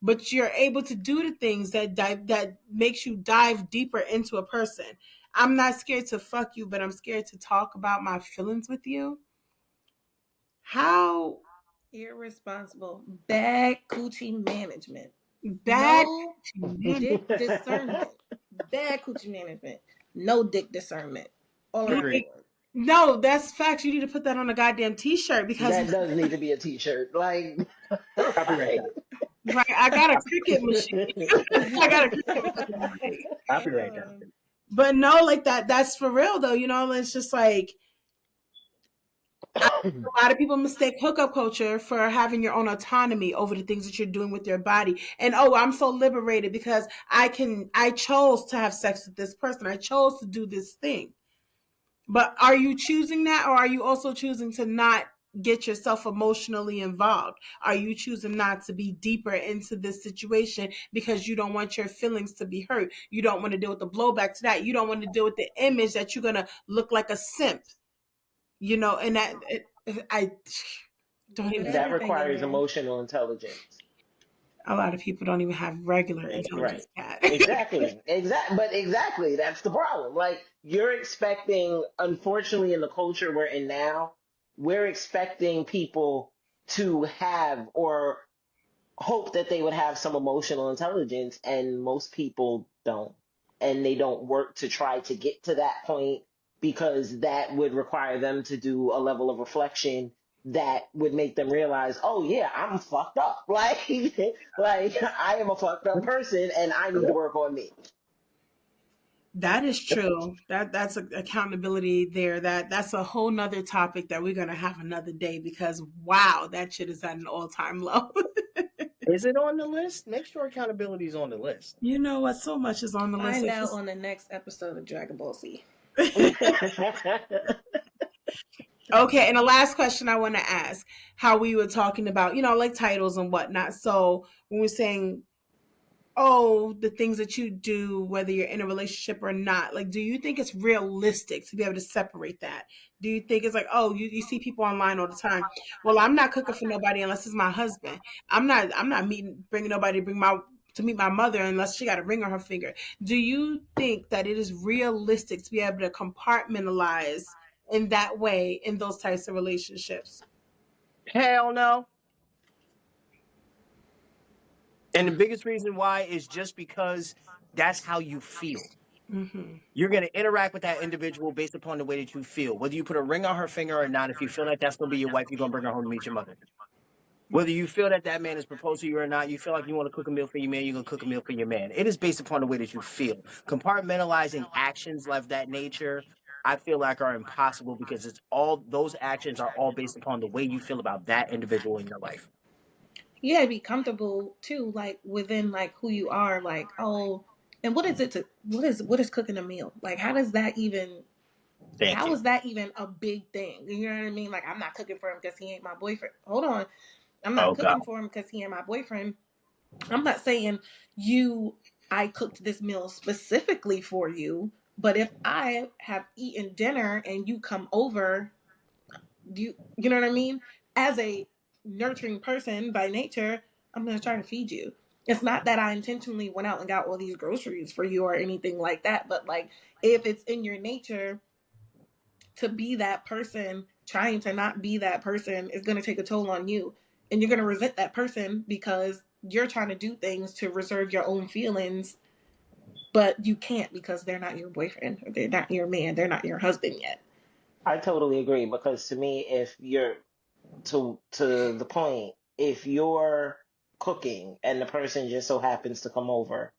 But you're able to do the things that makes you dive deeper into a person. I'm not scared to fuck you, but I'm scared to talk about my feelings with you. How Irresponsible. Bad coochie management. bad No man. dick discernment. Bad coochie management. No dick discernment. All around the Agreed. board. No, that's facts. You need to put that on a goddamn t-shirt because That does need to be a t-shirt. Like, Copyright right? that. right, I got a cricket machine. I got a cricket machine. Copyright that. Uh, But no, like that's for real though. It's just like a lot of people mistake hookup culture for having your own autonomy over the things that you're doing with your body. And oh, I'm so liberated because I chose to have sex with this person. I chose to do this thing. But are you choosing that, or are you also choosing to not get yourself emotionally involved? Are you choosing not to be deeper into this situation because you don't want your feelings to be hurt? You don't want to deal with the blowback to that. You don't want to deal with the image that you're going to look like a simp, and I don't With even, That everything in requires there. emotional intelligence. a lot of people don't even have regular Right. intelligence, Cat. Exactly. But exactly, that's the problem. Like, you're expecting, unfortunately, in the culture we're in now, we're expecting people to have or hope that they would have some emotional intelligence, and most people don't. And they don't work to try to get to that point because that would require them to do a level of reflection that would make them realize, oh yeah, I'm fucked up. Like I am a fucked up person and I need to work on me. That is true. That's accountability there. That's a whole nother topic that we're gonna have another day, because wow, that shit is at an all time low. Is it on the list? Make sure accountability is on the list. You know what? So much is on the list. Find It's out just on the next episode of Dragon Ball Z. okay. And the last question I want to ask: how we were talking about, like titles and whatnot. So when we're saying, oh, the things that you do, whether you're in a relationship or not, like, do you think it's realistic to be able to separate that? Do you think it's like, oh, you see people online all the time, well, I'm not cooking for nobody unless it's my husband. I'm not bringing nobody to meet my mother unless she got a ring on her finger. Do you think that it is realistic to be able to compartmentalize in that way in those types of relationships? Hell no. And the biggest reason why is just because that's how you feel. Mm-hmm. You're going to interact with that individual based upon the way that you feel. Whether you put a ring on her finger or not, if you feel like that's going to be your wife, you're going to bring her home to meet your mother. Whether you feel that that man is proposed to you or not, you feel like you want to cook a meal for your man, you're going to cook a meal for your man. It is based upon the way that you feel. Compartmentalizing actions of that nature, I feel like are impossible because those actions are all based upon the way you feel about that individual in your life. You gotta be comfortable too, like within like who you are. Like, oh, and what is cooking a meal? Like, how does that even? Thank How you. is that even a big thing? You know what I mean? Like, I'm not cooking for him because he ain't my boyfriend. Hold on. I'm not Oh cooking God. for him because he ain't my boyfriend. I'm not saying you, I cooked this meal specifically for you, but if I have eaten dinner and you come over, you know what I mean? As a nurturing person by nature, I'm going to try to feed you. It's not that I intentionally went out and got all these groceries for you or anything like that, but like if it's in your nature to be that person, trying to not be that person is going to take a toll on you. And you're going to resent that person because you're trying to do things to reserve your own feelings, but you can't because they're not your boyfriend, or they're not your man, they're not your husband yet. I totally agree because to me, if you're to the point, if you're cooking and the person just so happens to come over,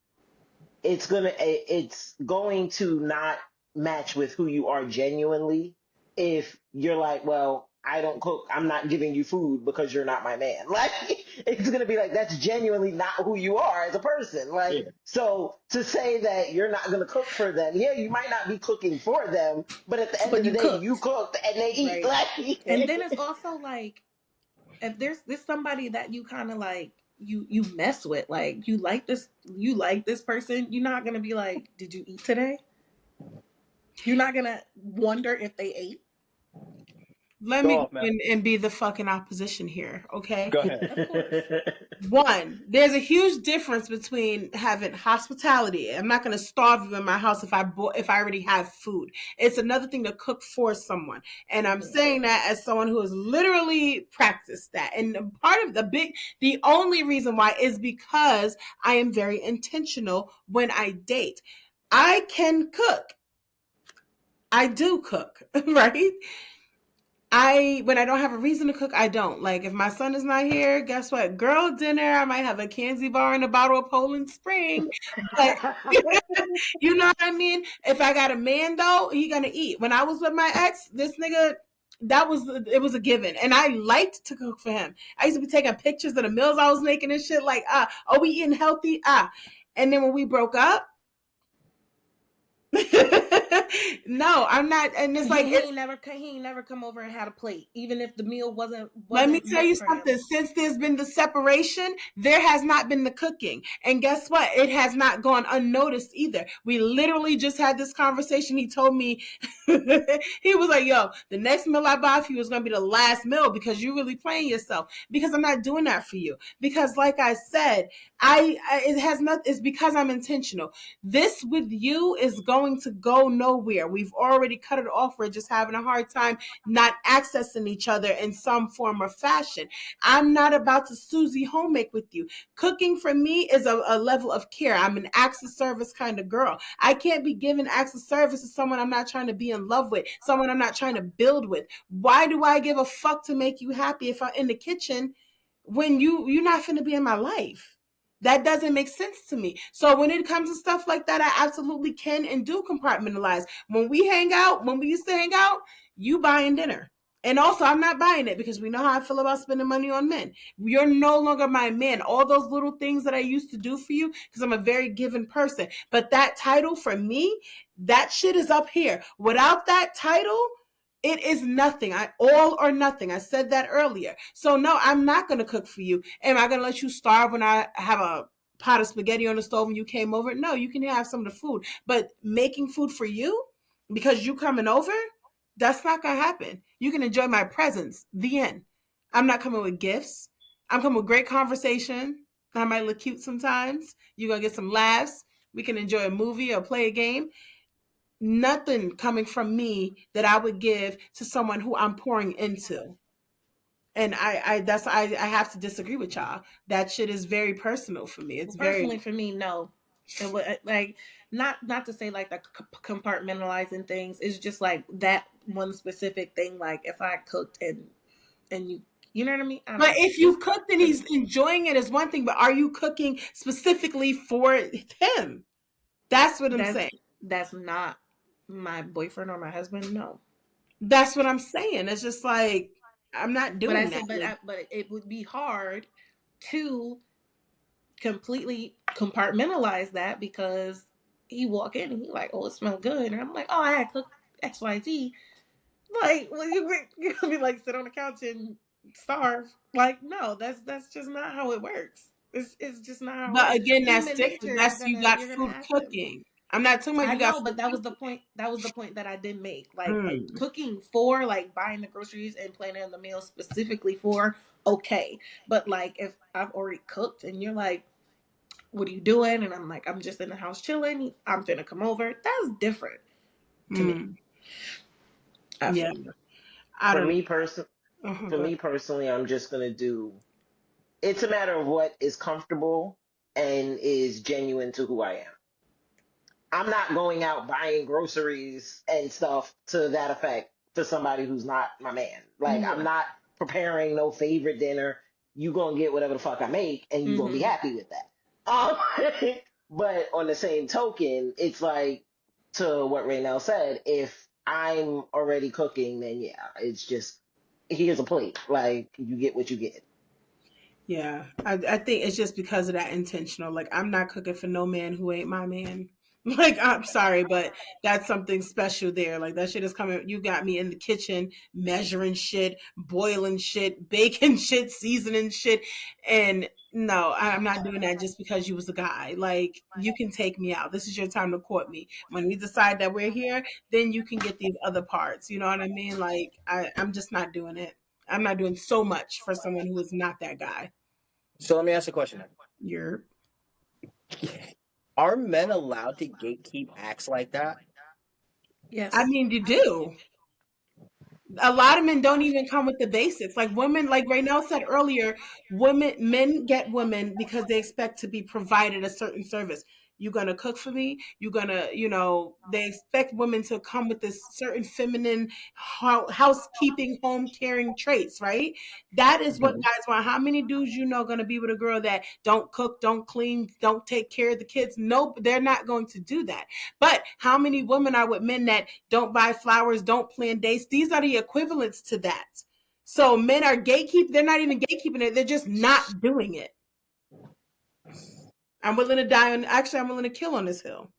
it's going to not match with who you are genuinely if you're like, well, I don't cook, I'm not giving you food because you're not my man. Like, it's gonna be like that's genuinely not who you are as a person. Like, Yeah. so to say that you're not gonna cook for them, yeah, you might not be cooking for them, but at the end of But the you day, you cooked, cooked and they eat. right? Like, And then it's also like if there's this somebody that you kind of like you mess with, like you like this person, you're not gonna be like, did you eat today? You're not gonna wonder if they ate. Let Go me off, go man. in and be the fucking opposition here, okay? Go ahead. Of course. One, there's a huge difference between having hospitality. I'm not going to starve you in my house if I already have food. It's another thing to cook for someone, and I'm saying that as someone who has literally practiced that. And part of the only reason why is because I am very intentional when I date. I can cook. I do cook, right? When I don't have a reason to cook, I don't. Like if my son is not here, guess what? Girl dinner, I might have a Kanzi bar and a bottle of Poland Spring. But you know what I mean? If I got a man though, he gonna eat. When I was with my ex, this nigga, it was a given. And I liked to cook for him. I used to be taking pictures of the meals I was making and shit like, are we eating healthy? And then when we broke up, no, I'm not. And it's like He ain't never come over and had a plate, even if the meal let me wasn't tell you meant for him. something. Since there's been the separation, there has not been the cooking. And guess what? It has not gone unnoticed either. We literally just had this conversation. He told me, he was like, yo, the next meal I buy for you is going to be the last meal because you're really playing yourself. Because I'm not doing that for you. Because, like I said, it has not, it's because I'm intentional. This with you is going to go nowhere. We've already cut it off. We're just having a hard time not accessing each other in some form or fashion. I'm not about to Susie homemake with you. Cooking for me is a level of care. I'm an acts of service kind of girl. I can't be giving acts of service to someone I'm not trying to be in love with, someone I'm not trying to build with. Why do I give a fuck to make you happy if I'm in the kitchen when you're not finna be in my life? That doesn't make sense to me. So when it comes to stuff like that, I absolutely can and do compartmentalize. When we used to hang out, you buying dinner. And also, I'm not buying it because we know how I feel about spending money on men. You're no longer my man. All those little things that I used to do for you, because I'm a very given person. But that title for me, that shit is up here. Without that title, it is nothing. All or nothing. I said that earlier. So no, I'm not gonna cook for you. Am I gonna let you starve when I have a pot of spaghetti on the stove and you came over? No, you can have some of the food. But making food for you because you coming over, that's not gonna happen. You can enjoy my presence. The end. I'm not coming with gifts. I'm coming with great conversation. I might look cute sometimes. You're gonna get some laughs. We can enjoy a movie or play a game. Nothing coming from me that I would give to someone who I'm pouring into. And I have to disagree with y'all. That shit is very personal for me. It's Personally, very for me, no. It would like not to say like the compartmentalizing things. It's just like that one specific thing. Like if I cooked and you know what I mean. I don't but know. if you Just cooked and for he's me. enjoying it is one thing, but are you cooking specifically for him? That's what I'm That's saying. that's not my boyfriend or my husband. No. That's what I'm saying. It's just like I'm not But I doing that. said, but it would be hard to completely compartmentalize that because he walk in and he like, oh, it smells good, and I'm like, oh, I had cooked. XYZ. Like, well, you're gonna be like, sit on the couch and starve. Like, no, that's just not how it works. It's just not how it But works. again, that's Human different. nature, That's you got you're gonna food ask them. cooking. I'm not talking about I you got know, but food that was the cooking. point. That was the point that I did make. Like Hmm. cooking for, like buying the groceries and planning the meal specifically for, okay. But like if I've already cooked and you're like, "What are you doing?" and I'm like, "I'm just in the house chilling. I'm gonna come over." That's different to me. Hmm. I Yeah. feel. I For don't me person, know. Uh-huh, for go ahead. me personally, I'm just gonna do. It's a matter of what is comfortable and is genuine to who I am. I'm not going out buying groceries and stuff to that effect for somebody who's not my man. Like I'm Yeah. not preparing no favorite dinner. You gonna get whatever the fuck I make, and you gonna be Mm-hmm. happy with that. Um, but on the same token, it's like to what Raynell said. If I'm already cooking, then yeah, it's just here's a plate. Like you get what you get. Yeah, I think it's just because of that intentional. Like, I'm not cooking for no man who ain't my man. Like, I'm sorry, but that's something special there. Like, that shit is coming. You got me in the kitchen measuring shit, boiling shit, baking shit, seasoning shit. And no, I'm not doing that just because you was a guy. Like, you can take me out. This is your time to court me. When we decide that we're here, then you can get these other parts. You know what I mean? Like, I'm just not doing it. I'm not doing so much for someone who is not that guy. So let me ask a question You're, then. Are men allowed to gatekeep acts like that? I Yes. mean, you do. A lot of men don't even come with the basics. Like women, like Raynell said earlier, men get women because they expect to be provided a certain service. You're gonna cook for me. You're gonna, they expect women to come with this certain feminine housekeeping, home caring traits, right? That is what Mhm. guys want. How many dudes gonna be with a girl that don't cook, don't clean, don't take care of the kids? Nope, they're not going to do that. But how many women are with men that don't buy flowers, don't plan dates? These are the equivalents to that. So men are gatekeep. They're not even gatekeeping it. They're just not doing it. I'm willing to die on. Actually, I'm willing to kill on this hill.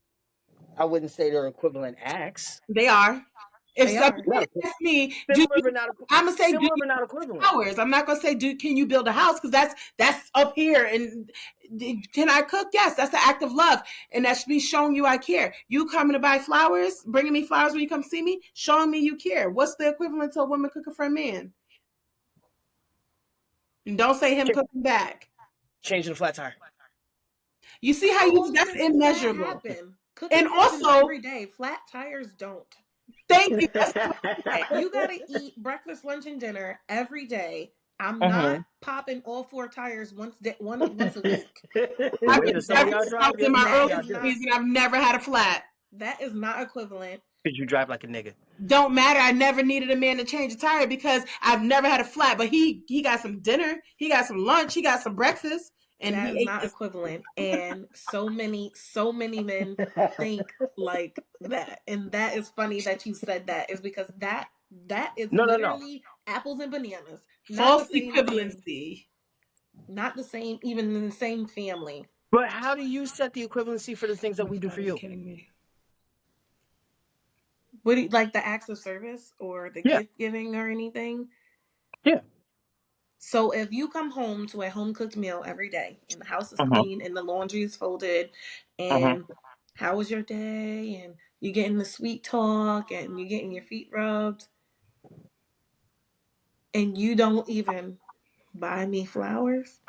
I wouldn't say they're equivalent acts. They are. If They are. somebody No, asks me, do similar you? but not I'm gonna say, do similar you but not build equivalent. flowers? I'm not gonna say, do can you build a house? Because that's up here. And can I cook? Yes, that's the act of love, and that should be showing you I care. You coming to buy flowers, bringing me flowers when you come see me, showing me you care. What's the equivalent to a woman cooking for a man? And don't say him Ch- cooking back. Changing a flat tire. You see how How you often that's does that immeasurable. happen? Cooking And happens also, every day. Flat tires don't. thank you. That's what I'm saying. You gotta eat breakfast, lunch, and dinner every day. I'm not Mm-hmm. popping all four tires once a week. I've Wait, been if some of several y'all drive, trucks the in other my most of That early y'all is do. not 20s, and I've never had a flat. that is not equivalent. Because you drive like a nigga. Don't matter. I never needed a man to change a tire because I've never had a flat. But he got some dinner, he got some lunch, he got some breakfast, and That he is ate not this. equivalent. And so many men think like that. And that is funny that you said that, is because that is No, no, no. literally apples and bananas. Not the False same thing. equivalency. Not the same, even in the same family. But how do you set the equivalency for the things Oh that my we do God, for are you you? kidding me? What do you, like the acts of service or the Yeah, gift giving or anything? yeah. So if you come home to a home cooked meal every day and the house is Uh-huh. clean and the laundry is folded Uh-huh. and how was your day and you're getting the sweet talk and you're getting your feet rubbed and you don't even buy me flowers,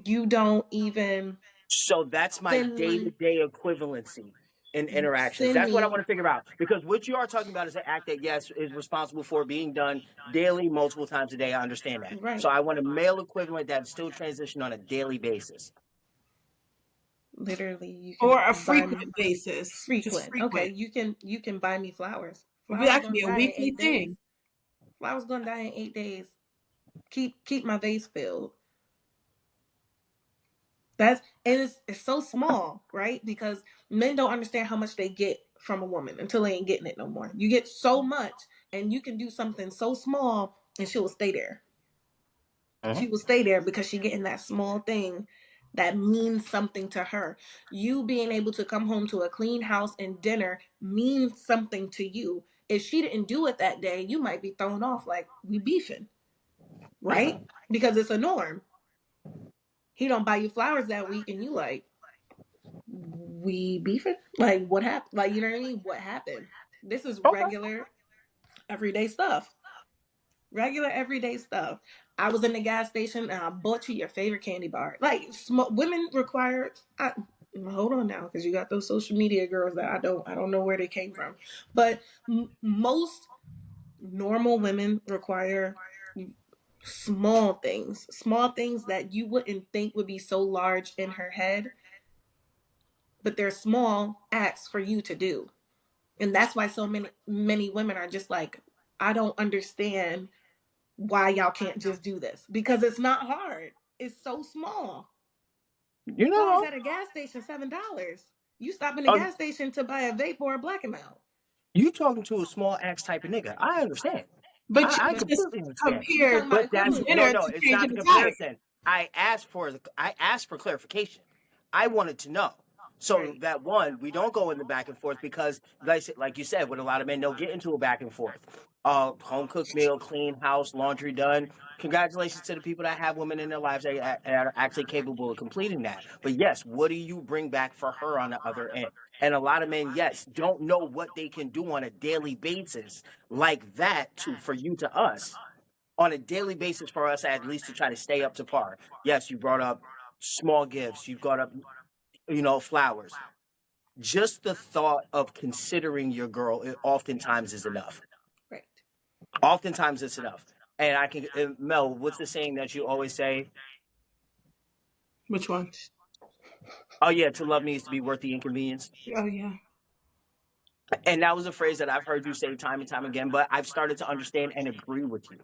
you don't even So that's my send me day-to-day equivalency in interactions. send That's what I me want to figure out. Because what you are talking about is an act that, yes, is responsible for being done daily, multiple times a day. I understand that. So right. I want a male equivalent that still transition on a daily basis. Literally you Or can a buy me frequent basis, just frequent. Okay, frequent. you can buy me flowers. Flowers That can gonna be a die in weekly 8 days. thing. Flowers gonna die in 8 days. Keep my vase filled. That's and it's so small, right? Because men don't understand how much they get from a woman until they ain't getting it no more. You get so much, and you can do something so small, and she will stay there. Uh-huh. She will stay there because she getting that small thing that means something to her. You being able to come home to a clean house and dinner means something to you. If she didn't do it that day, you might be thrown off like we beefing, right? Because it's a norm. He don't buy you flowers that week and you like, we beefing? Like what happened? Like, you know what I mean? What happened? This is Okay. regular everyday stuff. Regular everyday stuff. I was in the gas station and I bought you your favorite candy bar. Like women require. Hold on now, because you got those social media girls that I don't know where they came from, but most normal women require small things that you wouldn't think would be so large in her head, but they're small acts for you to do. And that's why so many women are just like, I don't understand why y'all can't just do this, because it's not hard. It's so small. You Flowers know, at a gas station, $7. You stop in the uh, gas station to buy a vape or a black and out. you talking to a small axe type of nigga. I understand. I But just completely understand. You compared talking about But that's to equivalent? no, dinner no. to It's not changing the the tire. comparison. I asked for clarification. I wanted to know. So Right. that one, we don't go in the back and forth because, like you said, with a lot of men, they'll get into a back and forth. Home cooked meal, clean house, laundry done. Congratulations to the people that have women in their lives that are actually capable of completing that. But yes, what do you bring back for her on the other end? And a lot of men, yes, don't know what they can do on a daily basis like that to for you to us on a daily basis for us at least to try to stay up to par. Yes, you brought up small gifts. You brought up, flowers. Just the thought of considering your girl oftentimes is enough. Right. Oftentimes it's enough. And Mel, what's the saying that you always say? Which one? Oh yeah, to love needs to be worth the inconvenience. Oh yeah. And that was a phrase that I've heard you say time and time again, but I've started to understand and agree with you.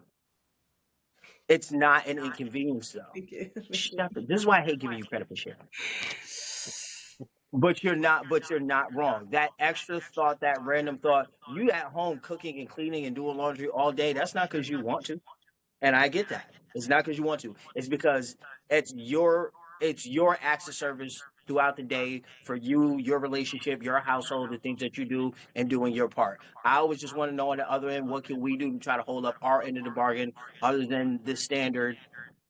It's not an inconvenience though. Thank you. Shepard, this is why I hate giving you credit for sharing. But you're not wrong. That extra thought, that random thought, you at home cooking and cleaning and doing laundry all day, that's not because you want to. And I get that. It's not because you want to. It's because it's your acts of service throughout the day for you, your relationship, your household, the things that you do and doing your part. I always just want to know on the other end, what can we do to try to hold up our end of the bargain other than the standard,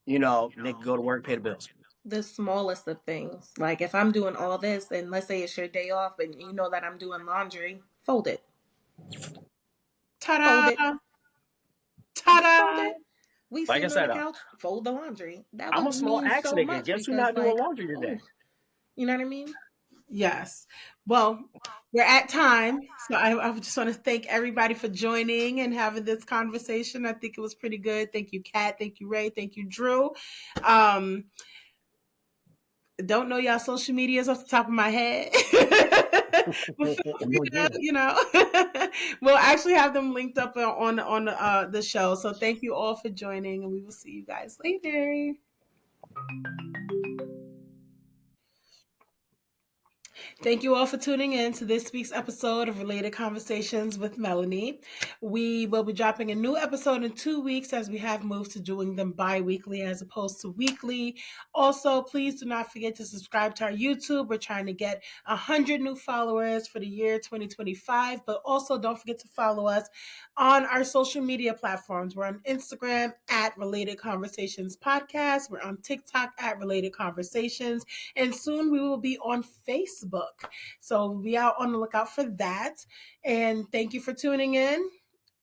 nigga go to work, pay the bills. The smallest of things. Like if I'm doing all this and let's say it's your day off and you know that I'm doing laundry, fold it. Fold it. Ta-da! Just fold Ta-da! it. We Like I sitting on the said, couch, fold the laundry. That I'm a would small mean axe so nigga. much Guess who's because not doing like, laundry oh, today? you know what I mean? Yes. Well, we're at time. So I just want to thank everybody for joining and having this conversation. I think it was pretty good. Thank you, Kat. Thank you, Ray. Thank you, Drew. Um, don't know y'all social medias off the top of my head. But feel free No, to, you. we'll actually have them linked up on the show. So thank you all for joining, and we will see you guys later. Thank you all for tuning in to this week's episode of Related Conversations with Melanie. We will be dropping a new episode in 2 weeks as we have moved to doing them bi weekly as opposed to weekly. Also, please do not forget to subscribe to our YouTube. We're trying to get 100 new followers for the year 2025, but also don't forget to follow us on our social media platforms. We're on Instagram at Related Conversations Podcast. We're on TikTok at Related Conversations. And soon we will be on Facebook. So be out on the lookout for that. And thank you for tuning in.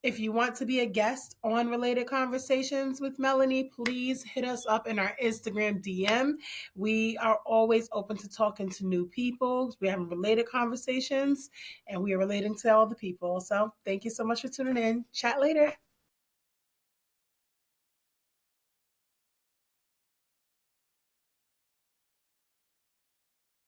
If you want to be a guest on Related Conversations with Melanie, please hit us up in our Instagram DM. We are always open to talking to new people. We have related conversations and we are relating to all the people. So thank you so much for tuning in. Chat later.